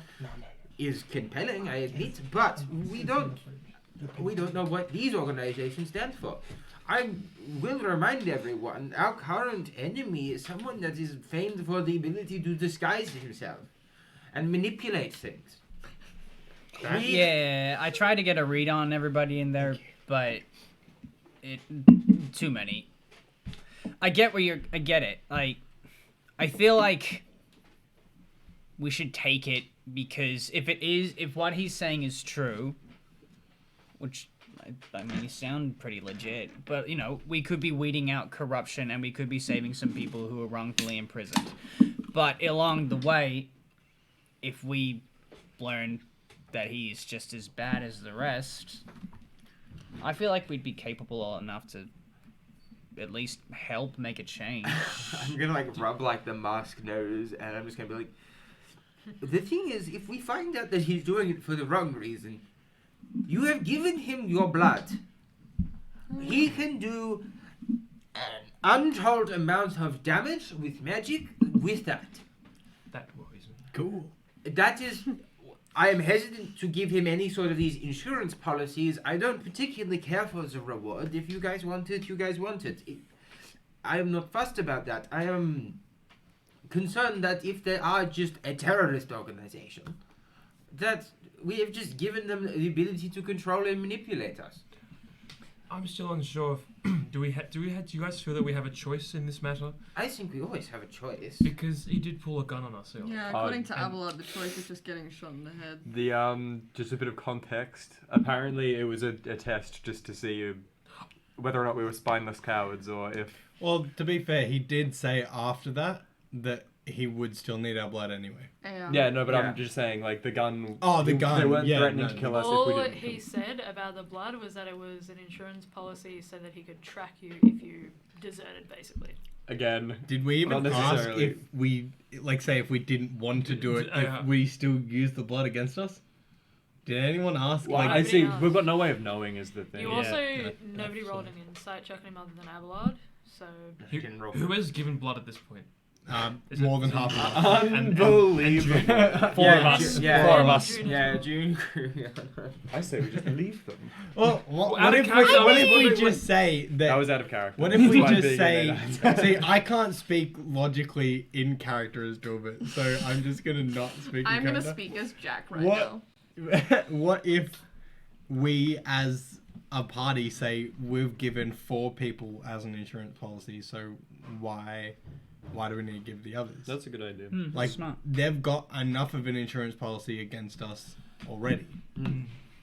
is compelling, I admit, but we don't know what these organizations stand for. I will remind everyone, our current enemy is someone that is famed for the ability to disguise himself and manipulate things. Yeah, I tried to get a read on everybody in there, but too many. I get it. Like, I feel like we should take it, because if what he's saying is true, which I mean, you sound pretty legit, but we could be weeding out corruption and we could be saving some people who are wrongfully imprisoned. But along the way, if we learn that he's just as bad as the rest, I feel like we'd be capable enough to at least help make a change. I'm gonna rub the mask nose, and I'm just gonna be like, the thing is, if we find out that he's doing it for the wrong reason, you have given him your blood. He can do an untold amount of damage with magic with that. That worries me. Cool. That is, I am hesitant to give him any sort of these insurance policies. I don't particularly care for the reward. If you guys want it, you guys want it. I am not fussed about that. I am concerned that if they are just a terrorist organization, that we have just given them the ability to control and manipulate us. I'm still unsure if do you guys feel that we have a choice in this matter? I think we always have a choice. Because he did pull a gun on us earlier. Yeah, according to and- Abelard, the choice is just getting shot in the head. The just a bit of context. Apparently, it was a test just to see whether or not we were spineless cowards, or if. Well, to be fair, he did say after that he would still need our blood anyway. Yeah, no, but Yeah. I'm just saying, the gun. Oh, the gun. They weren't Yeah, threatening no, to kill no. us if we All didn't. he said about the blood was that it was an insurance policy so that he could track you if you deserted, basically. Again. Did we even Not ask necessarily. if we, say, if we didn't want to do it, if we still use the blood against us? Did anyone ask? Well, Like- I see. Nobody We've got no way of knowing, is the thing. You Yeah. also, That- nobody rolled an insight check on him other than Abelard, so... Who has given blood at this point? Is More it- than half of us. Unbelievable. Four of us. Yeah, Four of us. June as Yeah, well. June. I say we just leave them. Well, what out of if character, I what was if we wondering just say that? That was out of character. What if we That's why I'm just being in say? there. See, I can't speak logically in character as Gilbert, so I'm just gonna not speak. I'm in gonna character. speak as Jack right What? now. What if we, as a party, say we've given 4 people as an insurance policy? So why do we need to give the others? That's a good idea. Like smart. they've got enough of an insurance policy against us already.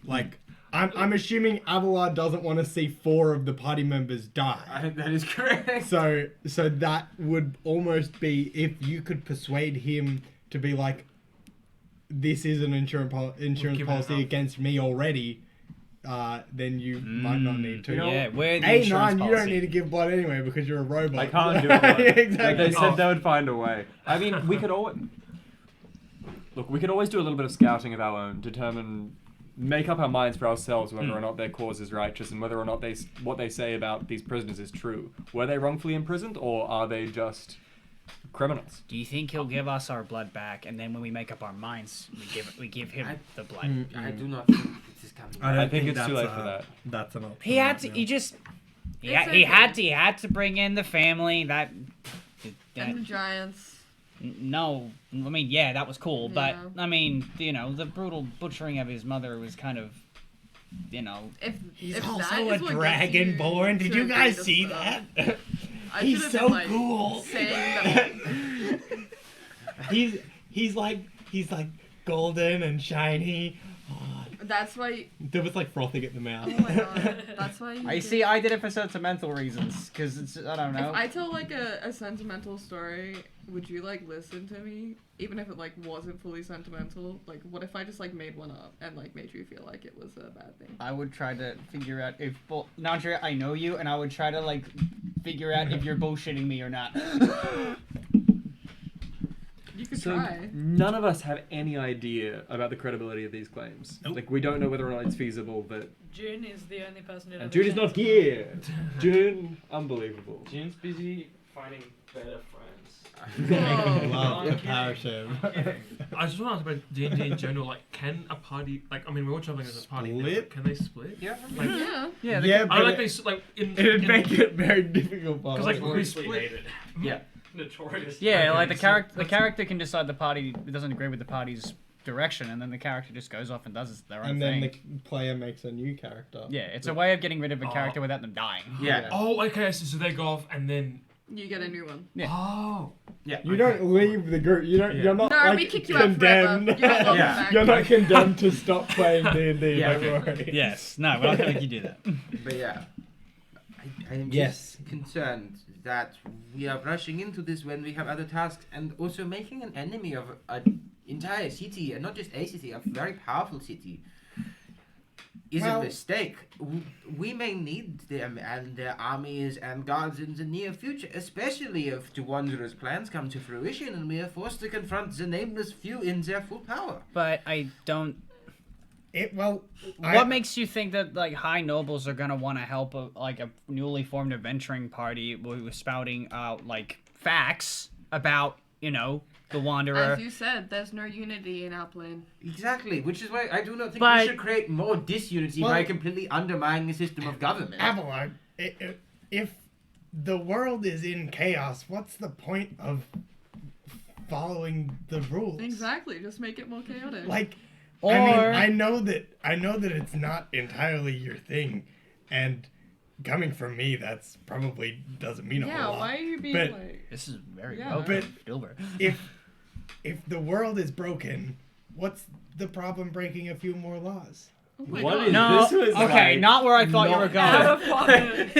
Like I'm assuming Abelard doesn't want to see 4 of the party members die. That is correct. So that would almost be, if you could persuade him to be like, this is an insurance give it policy enough. against me already, then you might not need to. Yeah, we're the A9, insurance you policy. don't need to give blood anyway because you're a robot. I can't do it. Alone. Exactly. They said they would find a way. I mean, we could always do a little bit of scouting of our own, make up our minds for ourselves whether or not their cause is righteous and whether or not what they say about these prisoners is true. Were they wrongfully imprisoned, or are they just criminals? Do you think he'll give us our blood back, and then when we make up our minds, we give him the blood? I do not think this is coming. I don't I think it's too that's late for that. That's an option. He had to. right He now. just. He It's had to bring in the family. That And the Giants. no, I mean, yeah, that was cool, but Yeah. I mean, the brutal butchering of his mother was kind of, If He's if also that a is what gets you dragonborn. Did to you agree guys to see stuff, that? I He's should've so been, cool. saying that. He's like golden and shiny. Oh, That's why. There was like frothing at the mouth. Oh my god. That's why. You I did- see. I did it for sentimental reasons, because it's I don't know. If I tell a sentimental story, would you listen to me? Even if it wasn't fully sentimental? What if I just made one up and made you feel like it was a bad thing? I would try to figure out if Nandria, I know you, and I would try to figure out if you're bullshitting me or not. You could So try. none of us have any idea about the credibility of these claims. Nope. We don't know whether or not it's feasible. That June is the only person who and June is not here. June, unbelievable. June's busy finding better friends. Whoa. Love the kidding. power ship. I just want to ask about D&D in general. Can a party we're all traveling as a party. Now, Split? can they split? Yeah. Yeah. Yeah, I but they in. it'd make it very difficult. Because we Notoriously split. hated. Yeah. Notorious. Yeah, Okay, the so the character can decide the party doesn't agree with the party's direction, and then the character just goes off and does their own And thing. then the player makes a new character. Yeah, it's a way of getting rid of a character without them dying. Yeah. Oh, okay. So they go off and then. You get a new one. Yeah. Oh. Yeah. You don't leave the group. You don't. Yeah. You're not No, like we kick you out condemned. forever. You're not welcome Yeah. back. You're not condemned to stop playing D&D. Yeah, Don't okay. worry. Yes. No, we're not gonna make you do that. But yeah, I am Yes. just concerned that we are rushing into this when we have other tasks, and also making an enemy of an entire city, and not just a city, a very powerful city, is Well- a mistake. We may need them and their armies and guards in the near future, especially if the Wanderer's plans come to fruition and we are forced to confront the nameless few in their full power. But I don't. What Makes you think that like high nobles are gonna want to help a newly formed adventuring party who was spouting out like facts about the Wanderer? As you said, there's no unity in our plan. Exactly, which is why I do not think But- we should create more disunity Well- by completely undermining the system of government. Abelard, if the world is in chaos, what's the point of following the rules? Exactly, just make it more chaotic. Like, Or I know that it's not entirely your thing, and coming from me, that's probably doesn't mean a yeah, whole lot. why are you being But- like... this is very Yeah. well But- Dilbert. If the world is broken, what's the problem breaking a few more laws? Oh my What God. is No, this? Was okay, like, not where I thought you not- were going. Out of pocket.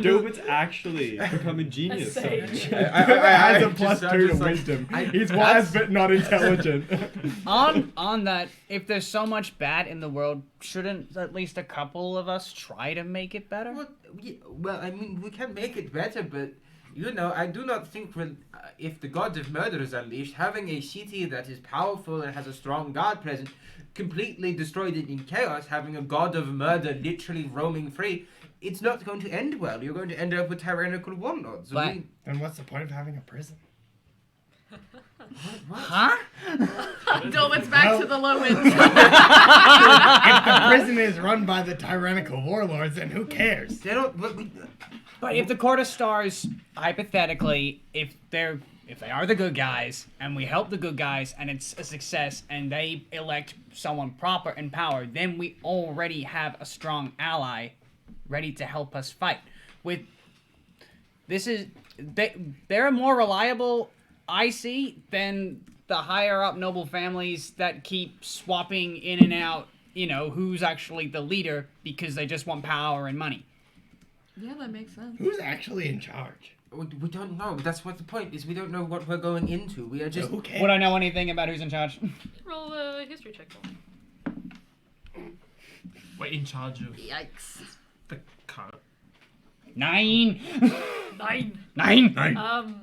Dilbert's actually become a genius. sage. Has a just- plus I'm 2 to just like- wisdom. I- He's wise but not intelligent. on that, if there's so much bad in the world, shouldn't at least a couple of us try to make it better? Well, I mean, we can make it better, but I do not think if the god of murder is unleashed, having a city that is powerful and has a strong god present, completely destroyed it in chaos, having a god of murder literally roaming free, it's not going to end well. You're going to end up with tyrannical warlords. But- And what's the point of having a prison? What? Huh? Dilbert's back Well- to the low end. If the prison is run by the tyrannical warlords, then who cares? They don't. But if the Court of Stars, hypothetically, if they are the good guys, and we help the good guys, and it's a success, and they elect someone proper in power, then we already have a strong ally ready to help us fight. They're more reliable, I see, than the higher up noble families that keep swapping in and out, who's actually the leader because they just want power and money. Yeah, that makes sense. Who's actually in charge? We don't know. That's what the point is. We don't know what we're going into. We are So just. who cares? Would I know anything about who's in charge? Roll a history check for me. We're in charge of Yikes. the current. 9. 9. 9.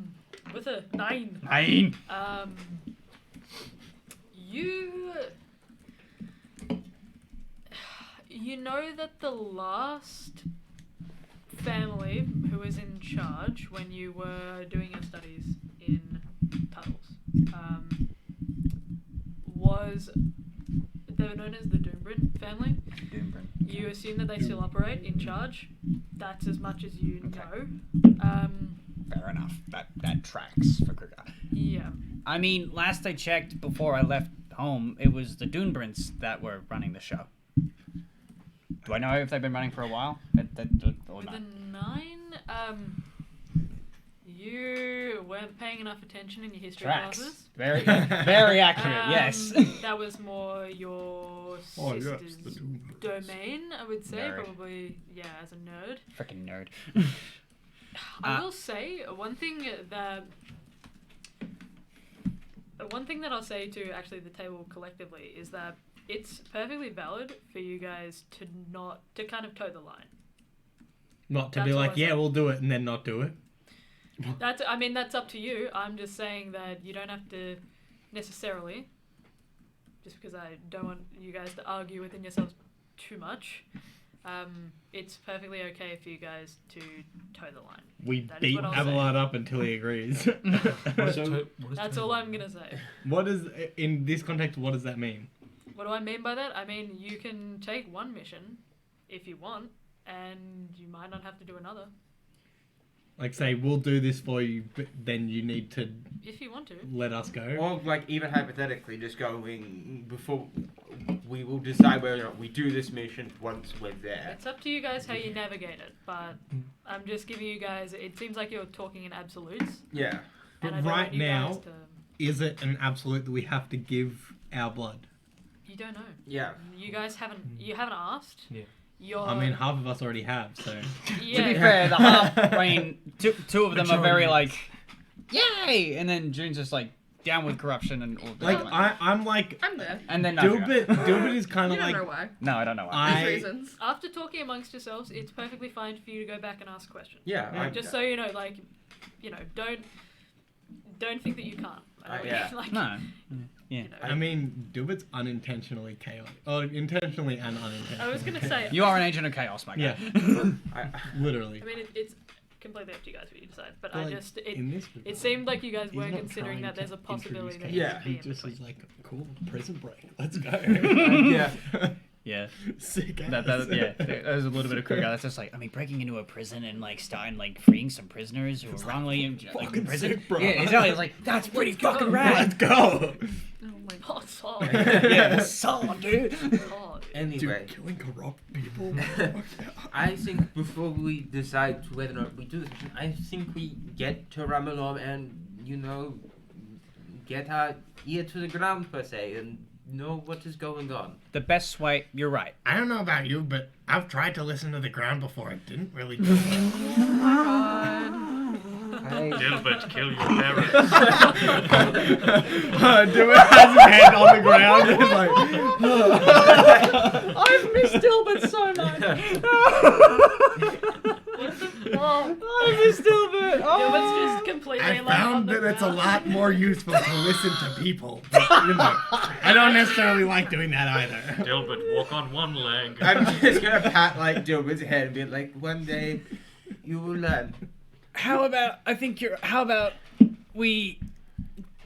With a 9. 9. You know that the last family who was in charge when you were doing your studies in Tunnels was, they were known as the Doombrin family. You assume that they still operate in charge. That's as much as you know. Fair enough. That tracks for Kruger. Yeah. I mean, last I checked before I left home, it was the Dunebrins that were running the show. Do I know if they've been running for a while? Or With not? a 9, you weren't paying enough attention in your history Tracks. classes. Very, very accurate. Yes. That was more your Oh, yes, sister's the Doom. domain, I would say. Nerd. Probably, yeah, as a nerd. Freaking nerd. I will say one thing that I'll say to actually the table collectively is that it's perfectly valid for you guys to kind of toe the line. Not to That's be what like, I yeah, said. we'll do it, and then not do it. That's up to you. I'm just saying that you don't have to necessarily, just because I don't want you guys to argue within yourselves too much. It's perfectly okay for you guys to toe the line. We That is beat what I'll say. Abelard up until he agrees. What is So- That's all I'm gonna say. What is, in this context, what does that mean? What do I mean by that? I mean you can take one mission if you want, and you might not have to do another Like, say, we'll do this for you, but then you need to if you want to. let us go. Or, like, even hypothetically, just going before we will decide whether or not we do this mission once we're there. It's up to you guys how you navigate it, but I'm just giving you guys. It seems like you're talking in absolutes. Yeah. But and I don't right want you now- guys to... Is it an absolute that we have to give our blood? You don't know. Yeah. You guys haven't. You haven't asked. Yeah. You're. I mean, half of us already have, so. yeah. To be fair, the half, I mean, two of them are very Majority. like, yay, and then June's just like down with corruption and all Like, that. I'm like, I'm there. And then Nadia. Dilbert is kind You of don't like, know why. No, I don't know why. There's I, reasons. After talking amongst yourselves, it's perfectly fine for you to go back and ask questions. Yeah. I, Just so you know, like, you know, don't think that you can't. I don't yeah. mean, like, No. Yeah. you know. I mean, Dilbert's unintentionally chaotic. Oh, intentionally and unintentionally. I was gonna say. You are an agent of chaos, my guy. Yeah, I, literally. I mean, it's completely up to you guys what you decide. But But, I like, just in this regard, it seemed like you guys he's weren't not considering trying that there's to a possibility that introduce you Yeah. could be He in just between. is like, cool, prison break, let's go. yeah. Yeah. Sick ass. Yeah. There's a little bit of Kruger. That's just like, I mean, breaking into a prison and like starting like freeing some prisoners who were wrongly in fucking prison. sick, bro. Yeah, exactly. It's like that's pretty fucking rad. Let's go. Oh my god. Oh, solid. Yeah, solid, dude. Solid. Anyway, Dude, killing corrupt people. I think before we decide whether or not we do this, I think we get to Ramalom and, you know, get our ear to the ground per se and know what is going on. The best way. You're right. I don't know about you, but I've tried to listen to the ground before. It didn't really do it. Oh my god. Dilbert, kill your parents. Dilbert has his hand on the ground and like... I've missed Dilbert so much. I missed Dilbert. Dilbert's just completely I like on found the that it's a ground. lot more useful to listen to people. But, you know, I don't necessarily like doing that either. Dilbert, walk on one leg. I'm just gonna pat like Dilbert's head and be like, one day you will learn. How about we,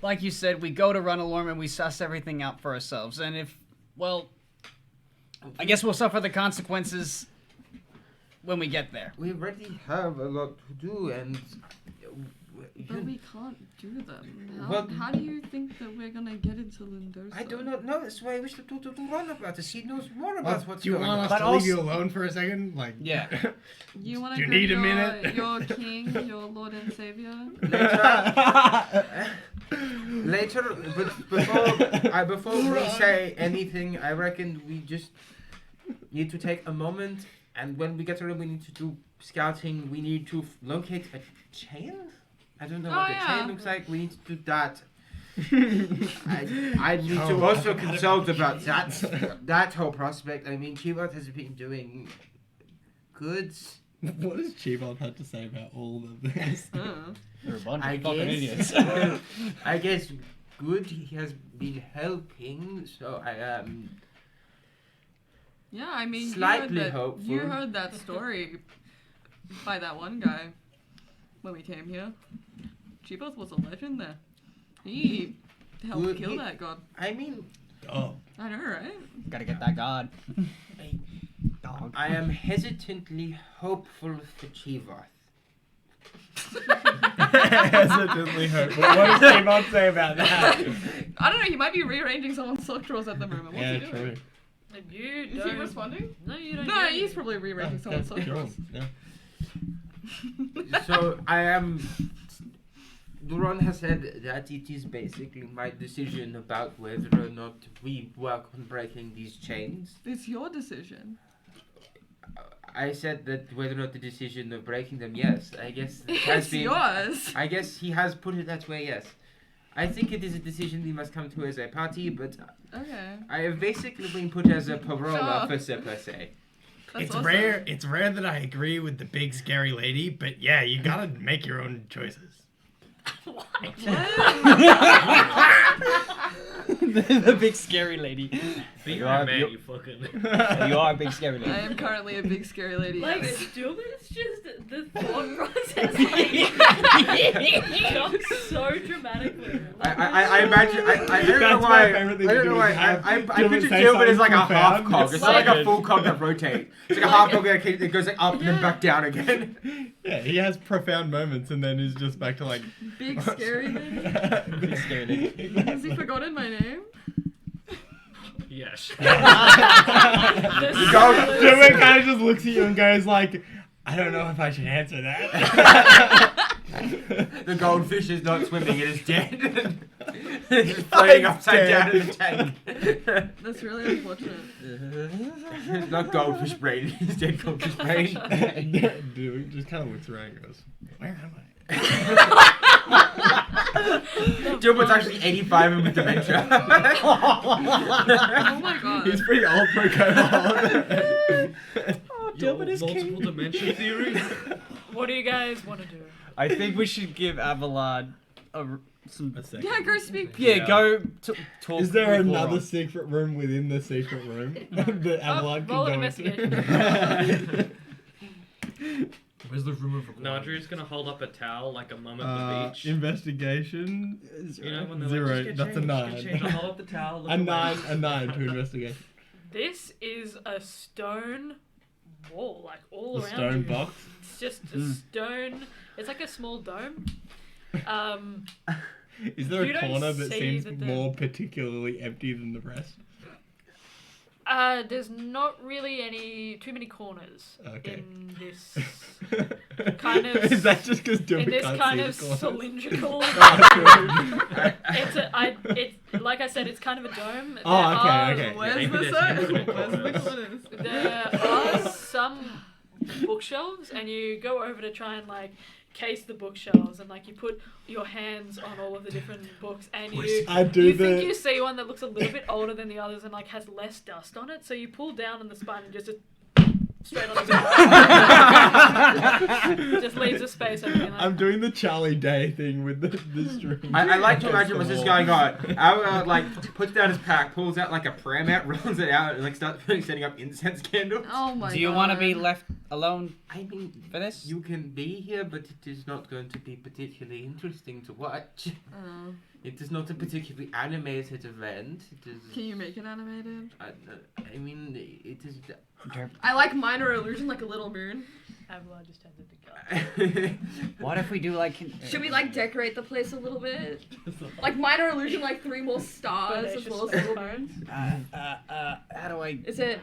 like you said, we go to Runalorm and we suss everything out for ourselves. And if, well, I guess we'll suffer the consequences when we get there. We already have a lot to do and... But we can't do them. Well- How do you think that we're gonna get into Lindosa? I do not know. That's why I wish to talk to Ron about this. He knows more about what's do you going want on. us But to also- leave you alone for a second? Like, Yeah. You wanna Do you go need to a minute? your king, your lord and savior? Later, but before we say anything, I reckon we just need to take a moment, and when we get to them, we need to do scouting. We need to locate a chain. I don't know what Oh, the yeah. chain looks like. We need to do that. I need to also consult about that whole prospect. I mean, Chivot has been doing goods. What does Chivon have to say about all of this? You're a bunch I of fucking idiots. guess. I guess good. He has been helping, so I am. Yeah, I mean, Slightly you hopeful. heard that story by that one guy when we came here. Chibos was a legend there. He helped Well, kill he- that god. I mean, Oh. I know, right? Gotta get that god. Dog. I am hesitantly hopeful for Chivot. Hesitantly hopeful. What does Chivon say about that? I don't know, he might be rearranging someone's sock drawers at the moment. What's Yeah, he doing? true. And you Is don't. he responding? No, you don't. No, do he's anything. probably rearranging someone's sock Sure. drawers. Yeah. So I am. Duron has said that it is basically my decision about whether or not we work on breaking these chains. It's your decision. I said that whether or not the decision of breaking them, yes. I guess it has It's been. yours. I guess he has put it that way, yes. I think it is a decision we must come to as a party, but Okay. I have basically been put as a parole Sure. officer per se. That's It's awesome. rare. It's rare that I agree with the big scary lady, but yeah, you gotta make your own choices. The big scary lady. Be You a are- man, you- you fucking. You are a big scary lady. I am currently a big scary lady. Like, yes. Dilbert's just the thought process jumps so dramatically. I imagine. I don't know That's why. my I favorite thing to don't do know is why. have I Dylan picture say Dilbert as like a something half profound. cog. It's It's not like so a good. full cog that rotates. It's like a half cog that goes like up and then back down again. Yeah, he has profound moments and then he's just back to like. Big scary lady. Big scary lady. Has he forgotten my name? Yes. Dylan kind of just looks at you and goes like, I don't know if I should answer that. The goldfish is not swimming, it is dead. It's just floating upside down in the tank. That's really unfortunate. It's not goldfish brain, it's dead goldfish brain. Dude, just kind of looks around and goes, "Where am I?" Gilbert's actually 85 and with dementia. Oh my god. He's pretty old for a kobold. Your multiple dimension theory. What do you guys want to do? I think we should give Abelard some. A second. Yeah, go speak. Yeah, go talk. Is there with another Laurent. secret room within the secret room that Abelard roll can an go into? investigation. Where's the room of requirements? Nadria's gonna hold up a towel like a mum at the beach. Investigation. You know when they're Zero. like, just get That's a changed, just get changed. I'll 9. hold up the towel. Look A away. 9 to investigate. This is a stone wall, like all The around stone you. box. It's just a stone. It's like a small dome. Is there You a don't corner that see seems that the- more particularly empty than the rest? There's not really too many corners Okay. in this kind of Is that just because in this can't kind see of the corners? cylindrical. Oh, It's like I said, it's kind of a dome. Oh, okay. Where's Maybe the there's set? infinite Where's the corners. corners? There are some bookshelves, and you go over to try and like case the bookshelves, and like you put your hands on all of the different books, and you I do you the. think you see one that looks a little bit older than the others and like has less dust on it, so you pull down on the spine and just straight on the ground. Just leaves a space open. Like, I'm doing the Charlie Day thing with the string. I like to Against imagine what's the this wall. going on. Albert like puts down his pack, pulls out like a pram out, rolls it out, and like starts setting up incense candles. Oh my god. Do you want to be left alone I mean, for this? you can be here, but it is not going to be particularly interesting to watch. Oh. It is not a particularly animated event. It is. Can you make it animated? I mean, it is. I like minor illusion, like a little moon. Abelard just tends to go. What if we do like? Should we like decorate the place a little bit? Like minor illusion, like 3 more stars as well as little moons. How do I? Is it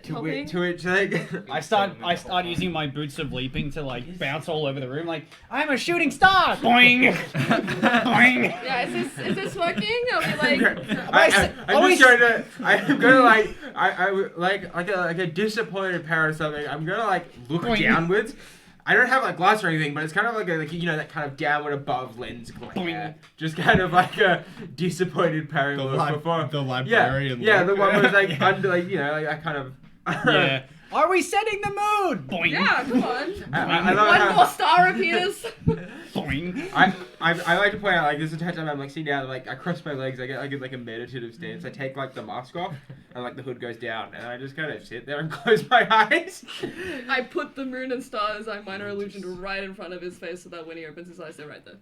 helping? to which like. I start using my boots of leaping to like bounce all over the room. Like I'm a shooting star. Boing. Boing. Yeah, is this working? Are we like? I'm just trying to. I'm gonna like. I like a disappointed parent or something. I'm gonna like look Boing. downwards. I don't have like glass or anything, but it's kind of like that kind of downward above lens glare. Boing. Just kind of like a disappointed parent look before. The librarian. Yeah, look. the one was like under like like I kind of. Yeah. Are we setting the mood? Boing. Yeah, come on. I love One how- more star appears. Boing. I like to point out like this entire time I'm like sitting down, like I cross my legs, I get like a meditative stance. I take like the mask off and like the hood goes down, and I just kind of sit there and close my eyes. I put the moon and stars I minor illusion right in front of his face so that when he opens his eyes, they're right there.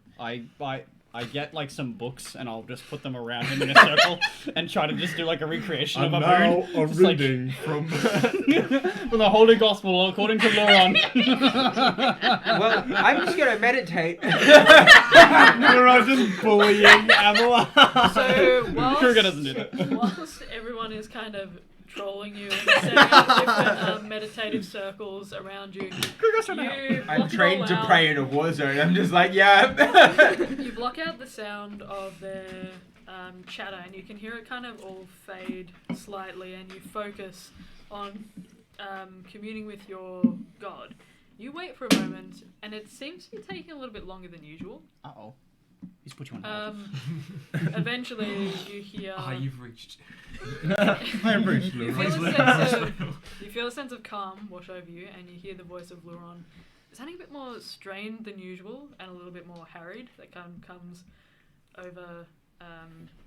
I get like some books and I'll just put them around him in a circle and try to just do like a recreation I'm of a now moon. a Just, like, reading from. from the Holy Gospel according to Laurent. Well, I'm just gonna meditate. You're just bullying Abelard. So Kruger doesn't do that. whilst everyone is kind of trolling you and setting up different meditative circles around you, you I'm block it trained all to out. pray in a war zone. I'm just like, yeah. You block out the sound of their chatter, and you can hear it kind of all fade slightly, and you focus on communing with your god. You wait for a moment, and it seems to be taking a little bit longer than usual. Uh-oh. He's put you on hold. Eventually, you hear. You've reached. I'm reached You Laurent. feel a sense of calm wash over you, and you hear the voice of Luron sounding a bit more strained than usual, and a little bit more harried. That kind of comes over,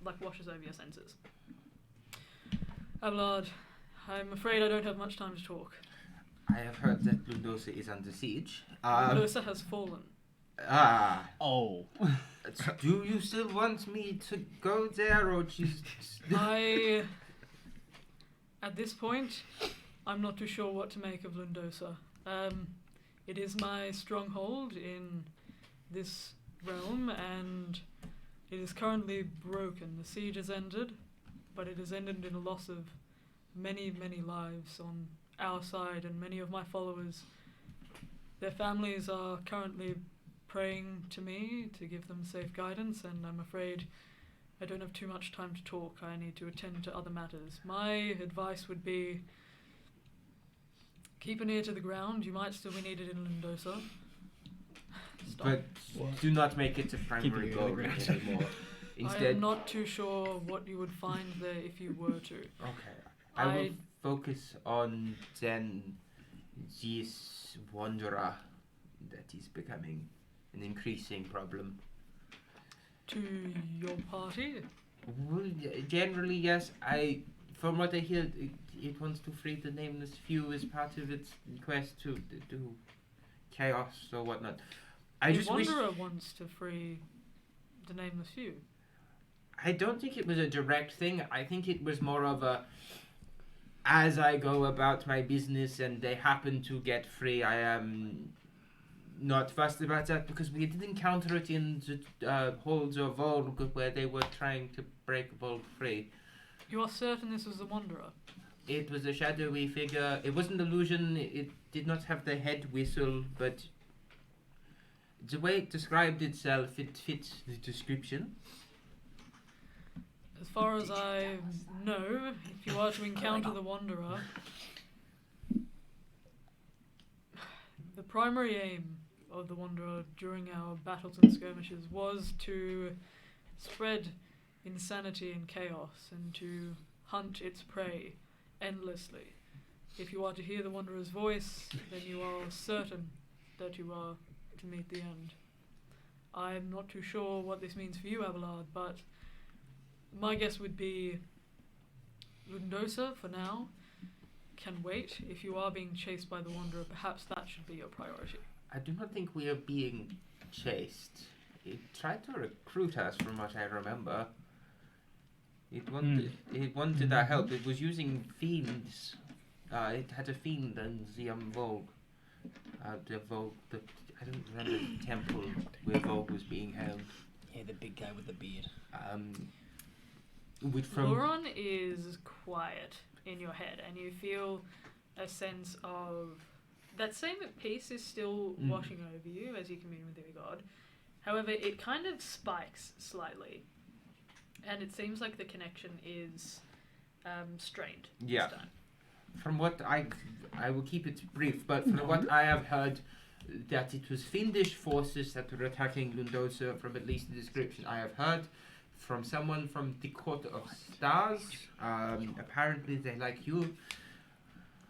like washes over your senses. Abelard, I'm afraid I don't have much time to talk. I have heard that Lundosa is under siege. Lusa has fallen. Oh. Do you still want me to go there, or just? At this point, I'm not too sure what to make of Lundosa. It is my stronghold in this realm, and it is currently broken. The siege has ended, but it has ended in a loss of many, many lives on our side, and many of my followers, their families are currently praying to me to give them safe guidance, and I'm afraid I don't have too much time to talk. I need to attend to other matters. My advice would be keep an ear to the ground. You might still be needed in Lendosa. Stop. But What? do not make it a primary it goal underground. anymore. I'm Instead, not too sure what you would find there if you were to. okay, I will focus on then this wanderer that is becoming an increasing problem. To your party? Well, generally, yes. From what I hear, it wants to free the nameless few as part of its quest to do chaos or whatnot. I The just wish. Wanderer wants to free the nameless few. I don't think it was a direct thing. I think it was more of a. As I go about my business and they happen to get free, I am not fussed about that because we did encounter it in the holds of Volg where they were trying to break Volg free. You are certain this was the Wanderer? It was a shadowy figure. It wasn't illusion. It did not have the head whistle, but the way it described itself, it fits the description. As far as I know, if you are to encounter the Wanderer, the primary aim of the Wanderer during our battles and skirmishes was to spread insanity and chaos and to hunt its prey endlessly. If you are to hear the Wanderer's voice, then you are certain that you are to meet the end. I'm not too sure what this means for you, Abelard, but my guess would be Lundosa, for now, can wait. If you are being chased by the Wanderer, perhaps that should be your priority. I do not think we are being chased. It tried to recruit us, from what I remember. It wanted our help. It was using fiends. It had a fiend in the Volg. The Volg. I don't remember the temple where Volg was being held. Yeah, the big guy with the beard. Lauron is quiet in your head, and you feel a sense of that same peace is still washing over you as you commune with your god. However, it kind of spikes slightly, and it seems like the connection is strained Yeah. this time. From what I will keep it brief, but from what I have heard, that it was fiendish forces that were attacking Lundosa, from at least the description I have heard, from someone from the Court of Stars. Apparently they like you.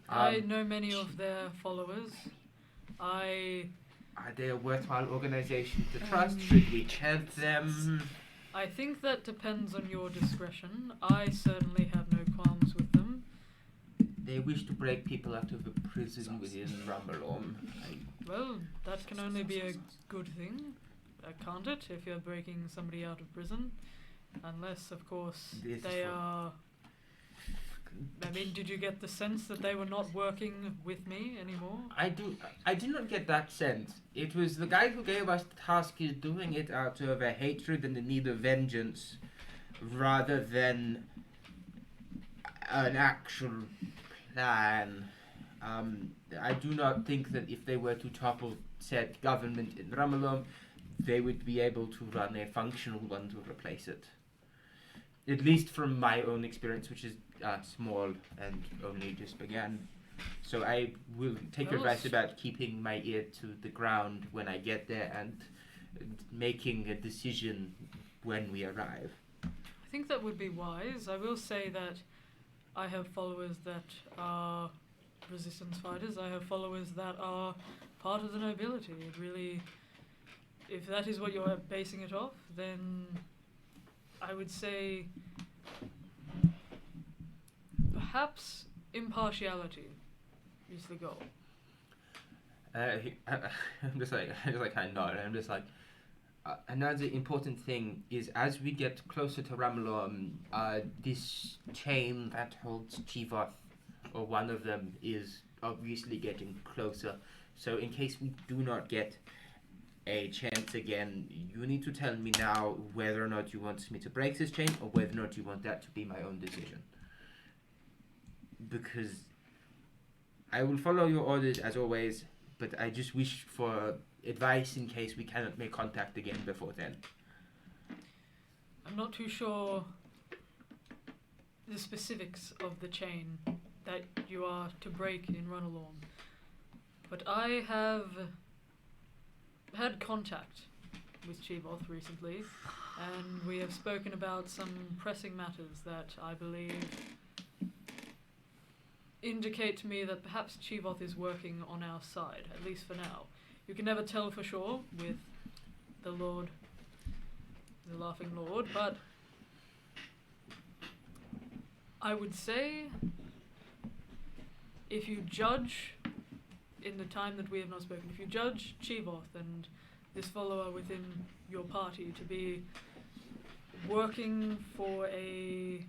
I know many of their followers. Are they a worthwhile organization to trust? Should we help them? I think that depends on your discretion. I certainly have no qualms with them. They wish to break people out of a prison within Rumbleorm. Well, that can only be a good thing, can't it, if you're breaking somebody out of prison? Unless, of course, This they is for- are... I mean, did you get the sense that they were not working with me anymore? I did not get that sense. It was the guy who gave us the task is doing it out of a hatred and a need of vengeance, rather than an actual plan. I do not think that if they were to topple said government in Ramalom, they would be able to run a functional one to replace it. At least from my own experience, which is small and only just began. So I will take your advice about keeping my ear to the ground when I get there and making a decision when we arrive. I think that would be wise. I will say that I have followers that are resistance fighters. I have followers that are part of the nobility. It really, if that is what you're basing it off, then I would say perhaps impartiality is the goal. I'm just like I nod. I'm just like another important thing is as we get closer to Ramalom, this chain that holds Chivoth, or one of them, is obviously getting closer. So in case we do not get a chance again, you need to tell me now whether or not you want me to break this chain or whether or not you want that to be my own decision. Because I will follow your orders as always, but I just wish for advice in case we cannot make contact again before then. I'm not too sure the specifics of the chain that you are to break in Runalorn, but I have had contact with Chivoth recently, and we have spoken about some pressing matters that I believe indicate to me that perhaps Chivoth is working on our side, at least for now. You can never tell for sure with the Lord, the Laughing Lord, but I would say if you judge, in the time that we have not spoken, if you judge Chivoth and this follower within your party to be working for a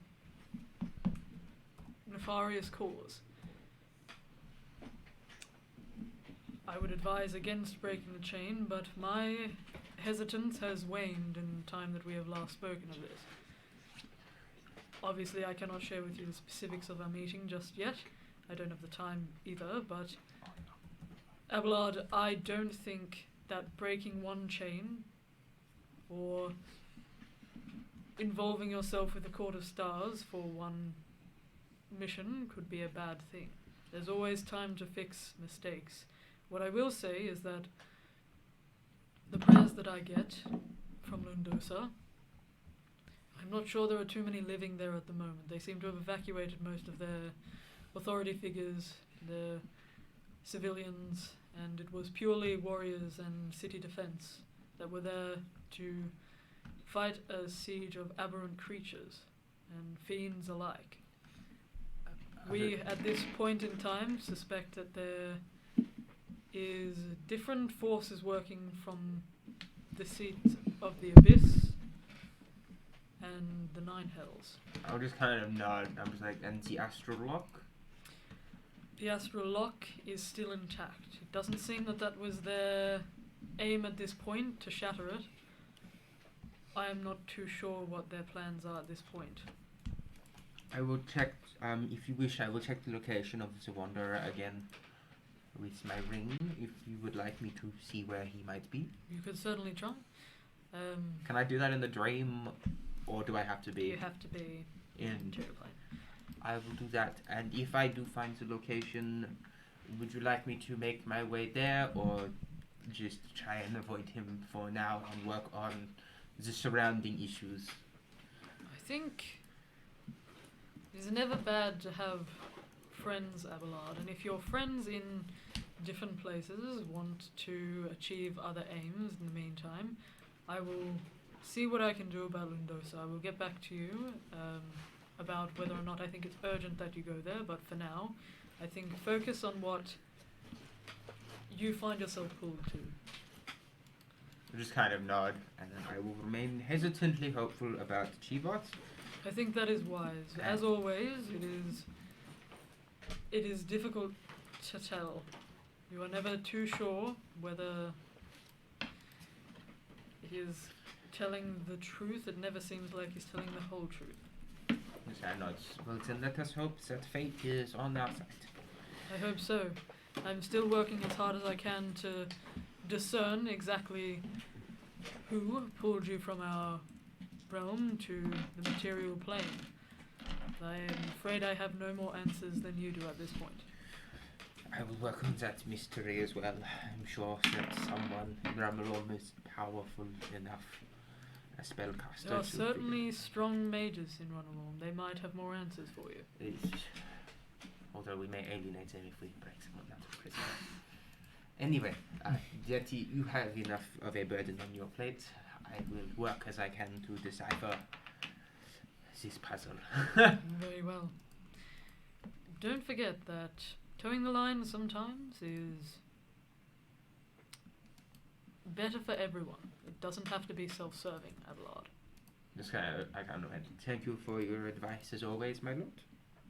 nefarious cause, I would advise against breaking the chain, but my hesitance has waned in the time that we have last spoken of this. Obviously, I cannot share with you the specifics of our meeting just yet. I don't have the time either, but Abelard, I don't think that breaking one chain or involving yourself with the Court of Stars for one mission could be a bad thing. There's always time to fix mistakes. What I will say is that the prayers that I get from Lundosa, I'm not sure there are too many living there at the moment. They seem to have evacuated most of their authority figures, their civilians, and it was purely warriors and city defense that were there to fight a siege of aberrant creatures and fiends alike. We, at this point in time, suspect that there is different forces working from the seat of the Abyss and the Nine Hells. I'll just kind of nod. I'm just like, and the Astral Lock? The Astral Lock is still intact. It doesn't seem that that was their aim at this point, to shatter it. I am not too sure what their plans are at this point. I will check, if you wish, I will check the location of the Wanderer again with my ring, if you would like me to see where he might be. You could certainly try. Can I do that in the dream, or do I have to be? You have to be in material plane. I will do that, and if I do find the location, would you like me to make my way there, or just try and avoid him for now and work on the surrounding issues? I think it's never bad to have friends, Abelard, and if your friends in different places want to achieve other aims in the meantime, I will see what I can do about Lundosa. I will get back to you about whether or not I think it's urgent that you go there, but for now, I think focus on what you find yourself pulled to. I just kind of nod, and then I will remain hesitantly hopeful about Chivoth. I think that is wise. As always, it is difficult to tell. You are never too sure whether he is telling the truth. It never seems like he's telling the whole truth. Yes, I nod. Well, then let us hope that fate is on our side. I hope so. I'm still working as hard as I can to discern exactly who pulled you from our realm to the material plane. I am afraid I have no more answers than you do at this point. I will work on that mystery as well. I'm sure that someone in Ramalom is powerful enough, a spellcaster. There are certainly strong mages in Runalorn. They might have more answers for you. Although we may alienate them if we break someone out of prison. Anyway, Yeti, you have enough of a burden on your plate. I will work as I can to decipher this puzzle. Very well. Don't forget that towing the line sometimes is better for everyone. It doesn't have to be self-serving, Abelard. I can't know. Thank you for your advice as always, my lord.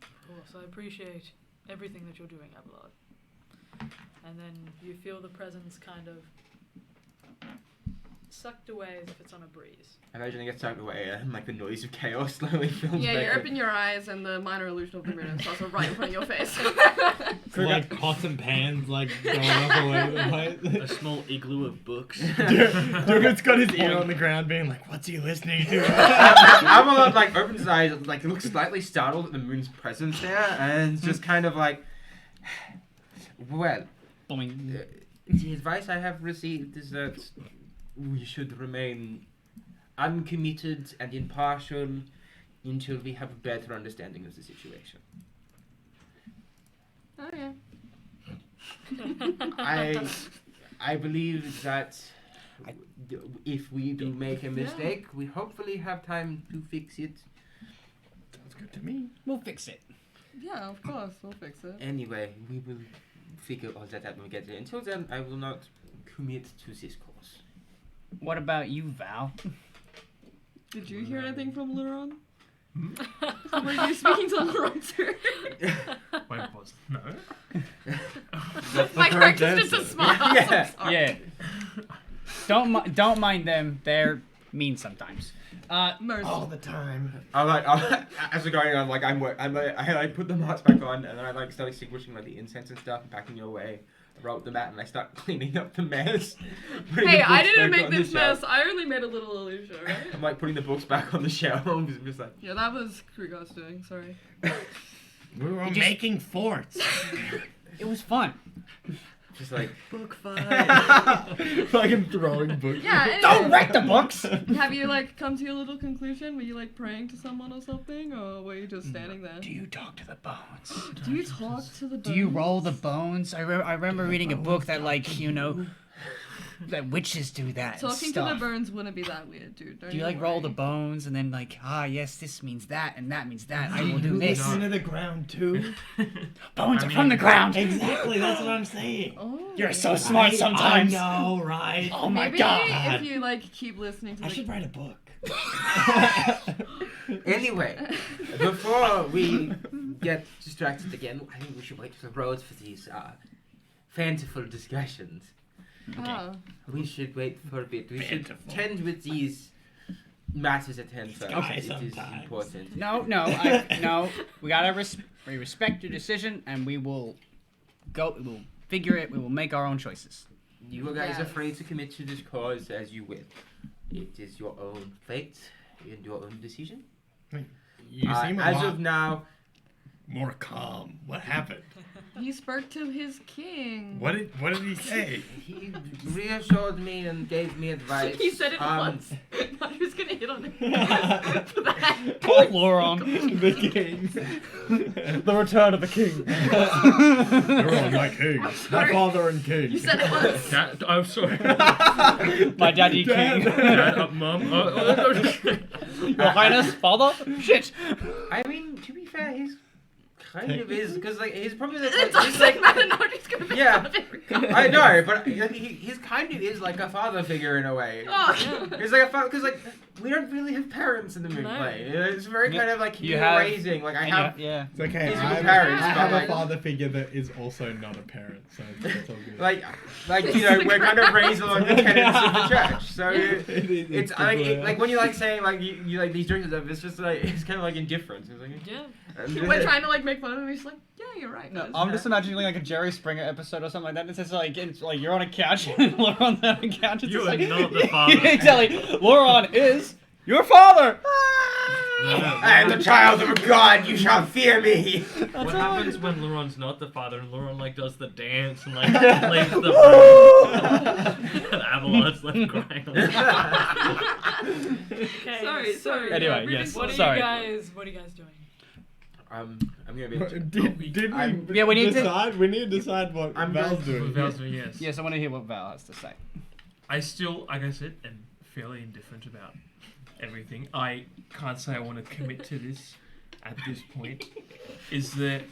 Of course, I appreciate everything that you're doing, Abelard. And then you feel the presence kind of sucked away as if it's on a breeze. Imagine it gets sucked away and like the noise of chaos slowly fills Yeah, back you in. open your eyes and the minor illusion of the moon is also right in front of your face. It's like pots and pans like going up away the light. A small igloo of books. Durgan's got his ear on the ground being like, what's he listening to? Avalon like opens his eyes, like looks slightly startled at the moon's presence there, and it's just kind of like, well, Boing. the advice I have received is that we should remain uncommitted and impartial until we have a better understanding of the situation. Oh yeah. I believe that if we do make a mistake, we hopefully have time to fix it. Sounds good to me. We'll fix it. Yeah, of course, we'll fix it. Anyway, we will figure all that out when we get there. Until then, I will not commit to this course. What about you, Val? Did you hear anything from Luron? Were you speaking to Luron too? Wait, pause. No. My character's just a smile. Yeah. Yeah. Don't mind them. They're mean sometimes. Mercy. All the time. As we're going on, I put the marks back on, and then I like start extinguishing like the incense and stuff, and packing it away. I roll up the mat, and I start cleaning up the mess. Hey, I didn't make this mess. I only made a little illusion, right? I'm like putting the books back on the shelves. I'm just like, Yeah, that was Kriegos doing. Sorry. We were just- making forts. It was fun. just like. Book 5. Like I'm throwing books. Yeah. Anyway, Don't wreck the books. Have you like come to your little conclusion? Were you like praying to someone or something, or were you just standing there? Do you talk to the bones? Do you talk to the? Do you bones? roll the bones? I remember reading a book that that witches do that. and Talking to the stuff. bones wouldn't be that weird, dude. Don't Do you even like roll worry. the bones and then like, yes, this means that and that means that. I will do this. Listen to the ground too. Bones are from the ground. Exactly, that's what I'm saying. Oh. You're so smart sometimes. I know, right? Oh my Maybe god. if you like keep listening to I the. should write a book. Anyway, before we get distracted again, I think we should wait for the roads for these fanciful discussions. Oh. We should wait for a bit. We should Fanciful. tend with these matters at hand first. Okay, It is sometimes. important. No. We gotta we respect your decision, and we will go. We will figure it. We will make our own choices. You guys are Yes. free to commit to this cause as you will. It is your own fate and your own decision. You seem a as lot of now, more calm. What happened? He spoke to his king. What did he say? he reassured me and gave me advice. He said it Um, once. I was gonna hit on him for that. Poor Lauron. The king. The return of the king. You're all my king. My sorry. father and king. You said it once. Dad, I'm sorry. My daddy king. Dad, Mum. Your Highness, father. Shit. I mean, to be fair, he's kind of is because like he's probably like, It he's doesn't like matter. Nobody's gonna be Yeah. proud of him. I know, but he's kind of is like a father figure in a way. Oh. He's like a father because like we don't really have parents in the moon No. play. It's very kind of like You communal have- raising. Like I have. Yeah. It's okay. Physical I parents, have but, a like- father figure that is also not a parent, so it's all good. Like you know, we're kind of raised along the tenets of the church, so it's like when you like saying like you like these drinks and stuff, it's just like it's kind of like indifference. It's like Yeah. We're trying to like make fun of him. He's like, yeah, you're right. No, guys." I'm just imagining like a Jerry Springer episode or something like that. And it's just like you're on a couch and Lauron's on a couch. It's You just are like, not the father. Exactly. Lauron is your father. I am the child of a god. You shall fear me. What happens when Laurent's not the father and Laurent like does the dance and like plays the and Avalon's like crying on the Okay. Sorry, so sorry. Anyway, really yes, What are sorry. you guys doing? I'm gonna be. Did I'm- we Yeah, we need to- decide? We need to decide what I'm Val's going- doing. Val's doing, yes. Yes, I want to hear what Val has to say. I still, like I said, am fairly indifferent about everything. I can't say I want to commit to this at this point. Is that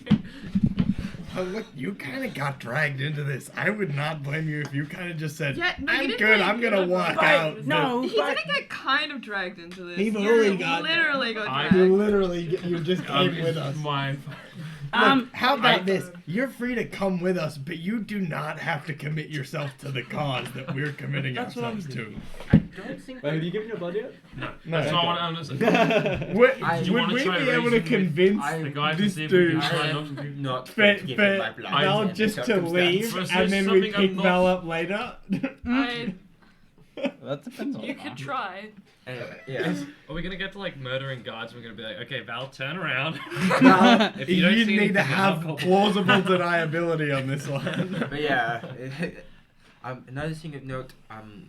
Oh, look, you kind of got dragged into this. I would not blame you if you kind of just said, Yeah, no, you I'm didn't good, like- I'm gonna walk But- out. no. He didn't get kind of dragged into this. He You literally got- literally got I- dragged. You literally, you just came with us. my Look, how about this? You're free to come with us, but you do not have to commit yourself to the cause that we're committing That's what ourselves to. I don't think. Wait, have you given your blood yet? No, No, that's not what I'm just. Do you Would wanna we try be able to raising convince the guys and this see if we dude can try I not to am do? not for, going to give him my for blood. Val in any just to circumstance. leave Was and this then we something I'm pick not- Val up later? I, That depends on you could try. Yes. Are we gonna get to like murdering guards? And we're gonna be like, okay, Val, turn around. Val, If you, you don't see need to anything, have I'll- plausible deniability on this one. But yeah, another thing of note,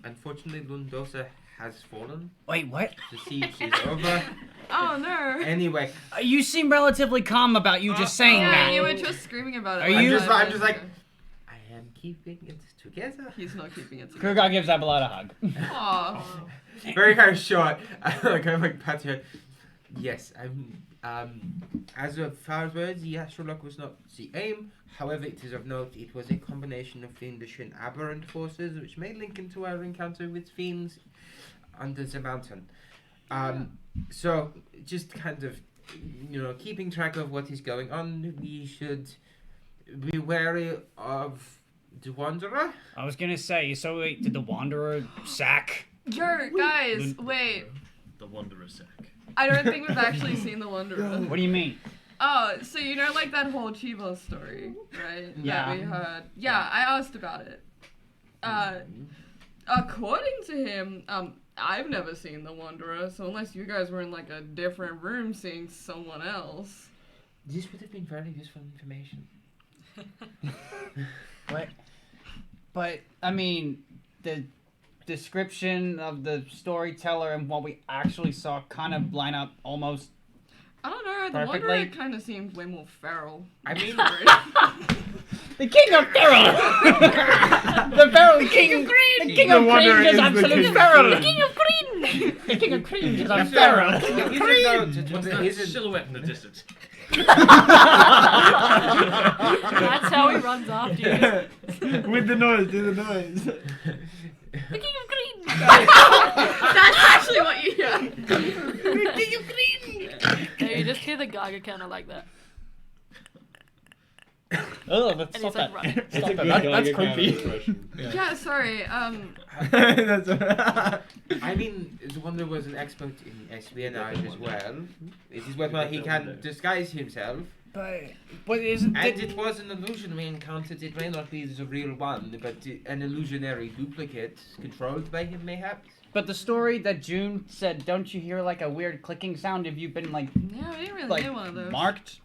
unfortunately Lundosa has fallen. Wait, what? The siege is over. Oh no. Anyway, You seem relatively calm about you just saying Yeah, that. you were just screaming about it. Are like you- five I'm just minutes like, I am keeping it together. He's not keeping it together. Krugar gives Abelard a hug. Aw. Very kind of short. Like I'm like pat her. Yes, as of far as words, the Astrolock was not the aim. However, it is of note it was a combination of fiendish and aberrant forces, which may link into our encounter with fiends under the mountain. So just kind of, keeping track of what is going on, we should be wary of the Wanderer. I was gonna say, so wait, did the Wanderer sack? Yo, guys, wait. The Wanderer sack. I don't think we've actually seen the Wanderer. What do you mean? Oh, so you know like that whole Chivo story, right? Yeah. That we heard. Yeah, I asked about it. According to him, I've never seen the Wanderer, so unless you guys were in like a different room seeing someone else. This would have been very useful information. What? But I mean, the description of the storyteller and what we actually saw kind of line up almost. I don't know, the Perfectly. Wanderer kind of seems way more feral. I mean, The king of feral! The feral king of green! The king of Wanderer green is is the absolute king of feral! green. The king of green! The king of green is a you feral! should know that What's there that isn't- silhouette in the distance? That's how he runs after you. With the noise, do the noise. The king of green. That's actually what you hear. The king of green. Yeah, you just hear the Geiger counter like that. Oh, let's And he's stop like that. running. Stop that. That's creepy. Yeah, sorry. That's I mean, the Wanderer was an expert in espionage as well. It is whether he can disguise himself. But isn't And it was an illusion we encountered. It may not be the real one, but an illusionary duplicate controlled by him, mayhaps. But the story that June said, don't you hear like a weird clicking sound? Have you been like Yeah, I didn't really like hear one of those. marked?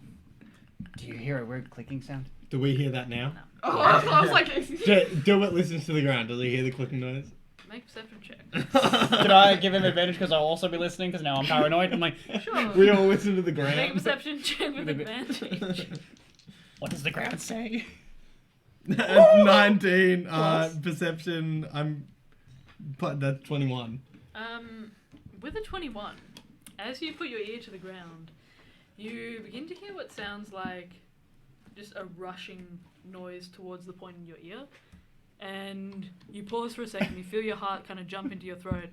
Do you hear a weird clicking sound? Do we hear that now? Oh, I was like, Do it listens to the ground. Does he hear the clicking noise? Make perception check. Did I give him advantage because I'll also be listening because now I'm paranoid? I'm like, Sure. We all listen to the Make a ground. perception check with advantage. what does the ground say? 19. Plus. Perception. That's 21. With a 21, as you put your ear to the ground, you begin to hear what sounds like just a rushing noise towards the point in your ear. And you pause for a second, you feel your heart kind of jump into your throat, and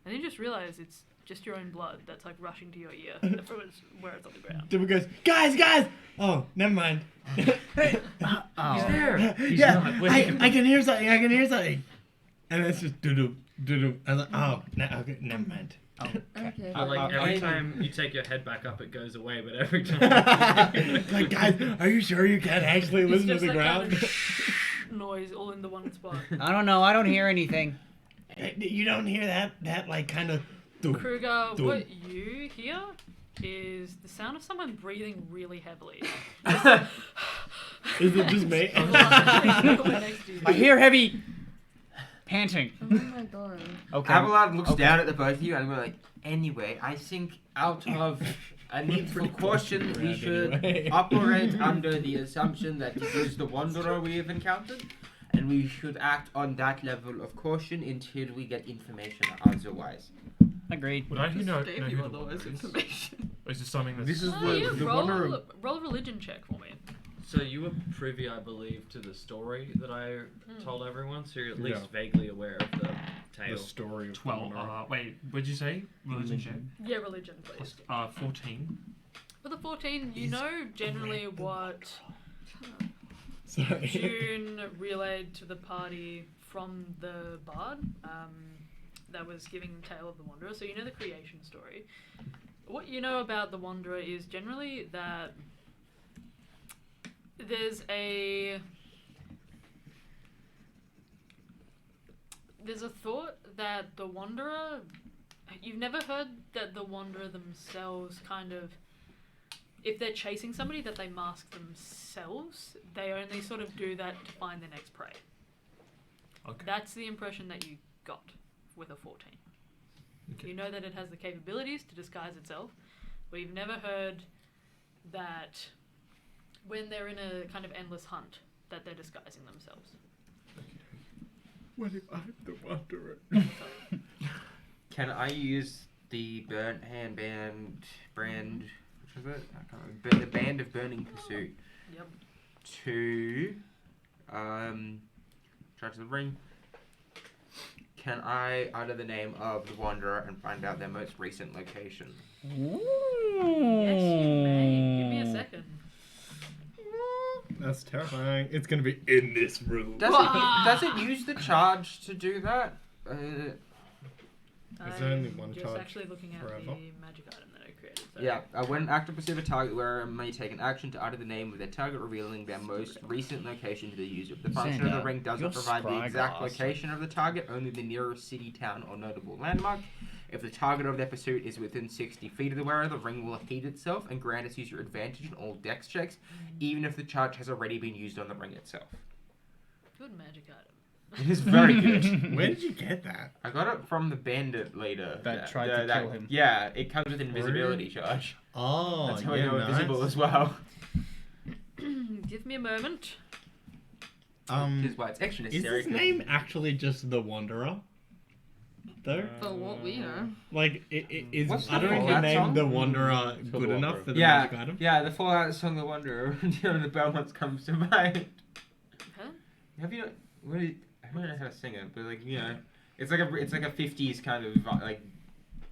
then you just realize it's just your own blood that's like rushing to your ear from where it's on the ground. Dibble goes, guys! Oh, never mind. Oh. He's there. He's yeah, not. Wait. I can hear something. And it's just doo-doo. I was like, oh, okay, never mind. okay. Like every time you take your head back up, it goes away. But every time, Like, guys, are you sure you can't actually It's listen to just the like ground? kind of noise all in the one spot. I don't know. I don't hear anything. You don't hear that like kind of. Kruger, what you hear is the sound of someone breathing really heavily. Is it just me? I hear heavy panting. Oh my god. Okay. Abelard looks Okay. down at the both of you and we're like, anyway, I think out of a need for caution, we Grab should anyway. operate under the assumption that it is the Wanderer we have encountered, and we should act on that level of caution until we get information otherwise. Agreed. would I know Just who gave you the otherwise Wanderer is? information. Or is this something that's This is Oh, you the roll Wanderer. a religion check for me. So you were privy, I believe, to the story that I told everyone, so you're at least Yeah. vaguely aware of the tale. The story of 12. Wait, what did you say? Religion check. Yeah, religion, please. 14. For the 14, you know generally what Sorry. June relayed to the party from the bard that was giving Tale of the Wanderer. So you know the creation story. What you know about the Wanderer is generally that there's a thought that the Wanderer... You've never heard that the Wanderer themselves kind of... If they're chasing somebody, that they mask themselves. They only sort of do that to find their next prey. Okay. That's the impression that you got with a 14. Okay. You know that it has the capabilities to disguise itself, but you've never heard that when they're in a kind of endless hunt, that they're disguising themselves. What if I'm the Wanderer? Can I use the burnt hand brand, which was it? I can't remember. The band of burning pursuit. Yep. To charge the ring. Can I utter the name of the Wanderer and find out their most recent location? Yes, you may. Give me a second. That's terrifying. It's gonna be in this room. Does it use the charge to do that? Is there only one just charge actually looking at forever? the magic item that I created. So. Yeah, when an active pursuit of a target wearer may take an action to utter the name of their target, revealing their most recent location to the user. The function of the Xander, ring doesn't your provide the exact spyglass. location of the target, only the nearest city, town, or notable landmark. If the target of their pursuit is within 60 feet of the wearer, the ring will heat itself and grant its user advantage in all dex checks, even if the charge has already been used on the ring itself. Good magic item. It is very good. Where did you get that? I got it from the bandit leader. That tried to kill him. Yeah, it comes with invisibility charge. Oh, That's how yeah, I know nice. invisible as well. Give me a moment. Which is why it's extra Is necessary. his name actually just the Wanderer? Though? For what we know. Like, is What's the uttering the Fallout name song? the Wanderer For the good enough Wanderer. for the Yeah, magic item? yeah, the Fallout song, The Wanderer, the Belmonts comes to mind. Huh? Have you? I don't know how to sing it, but like it's like a 50s kind of like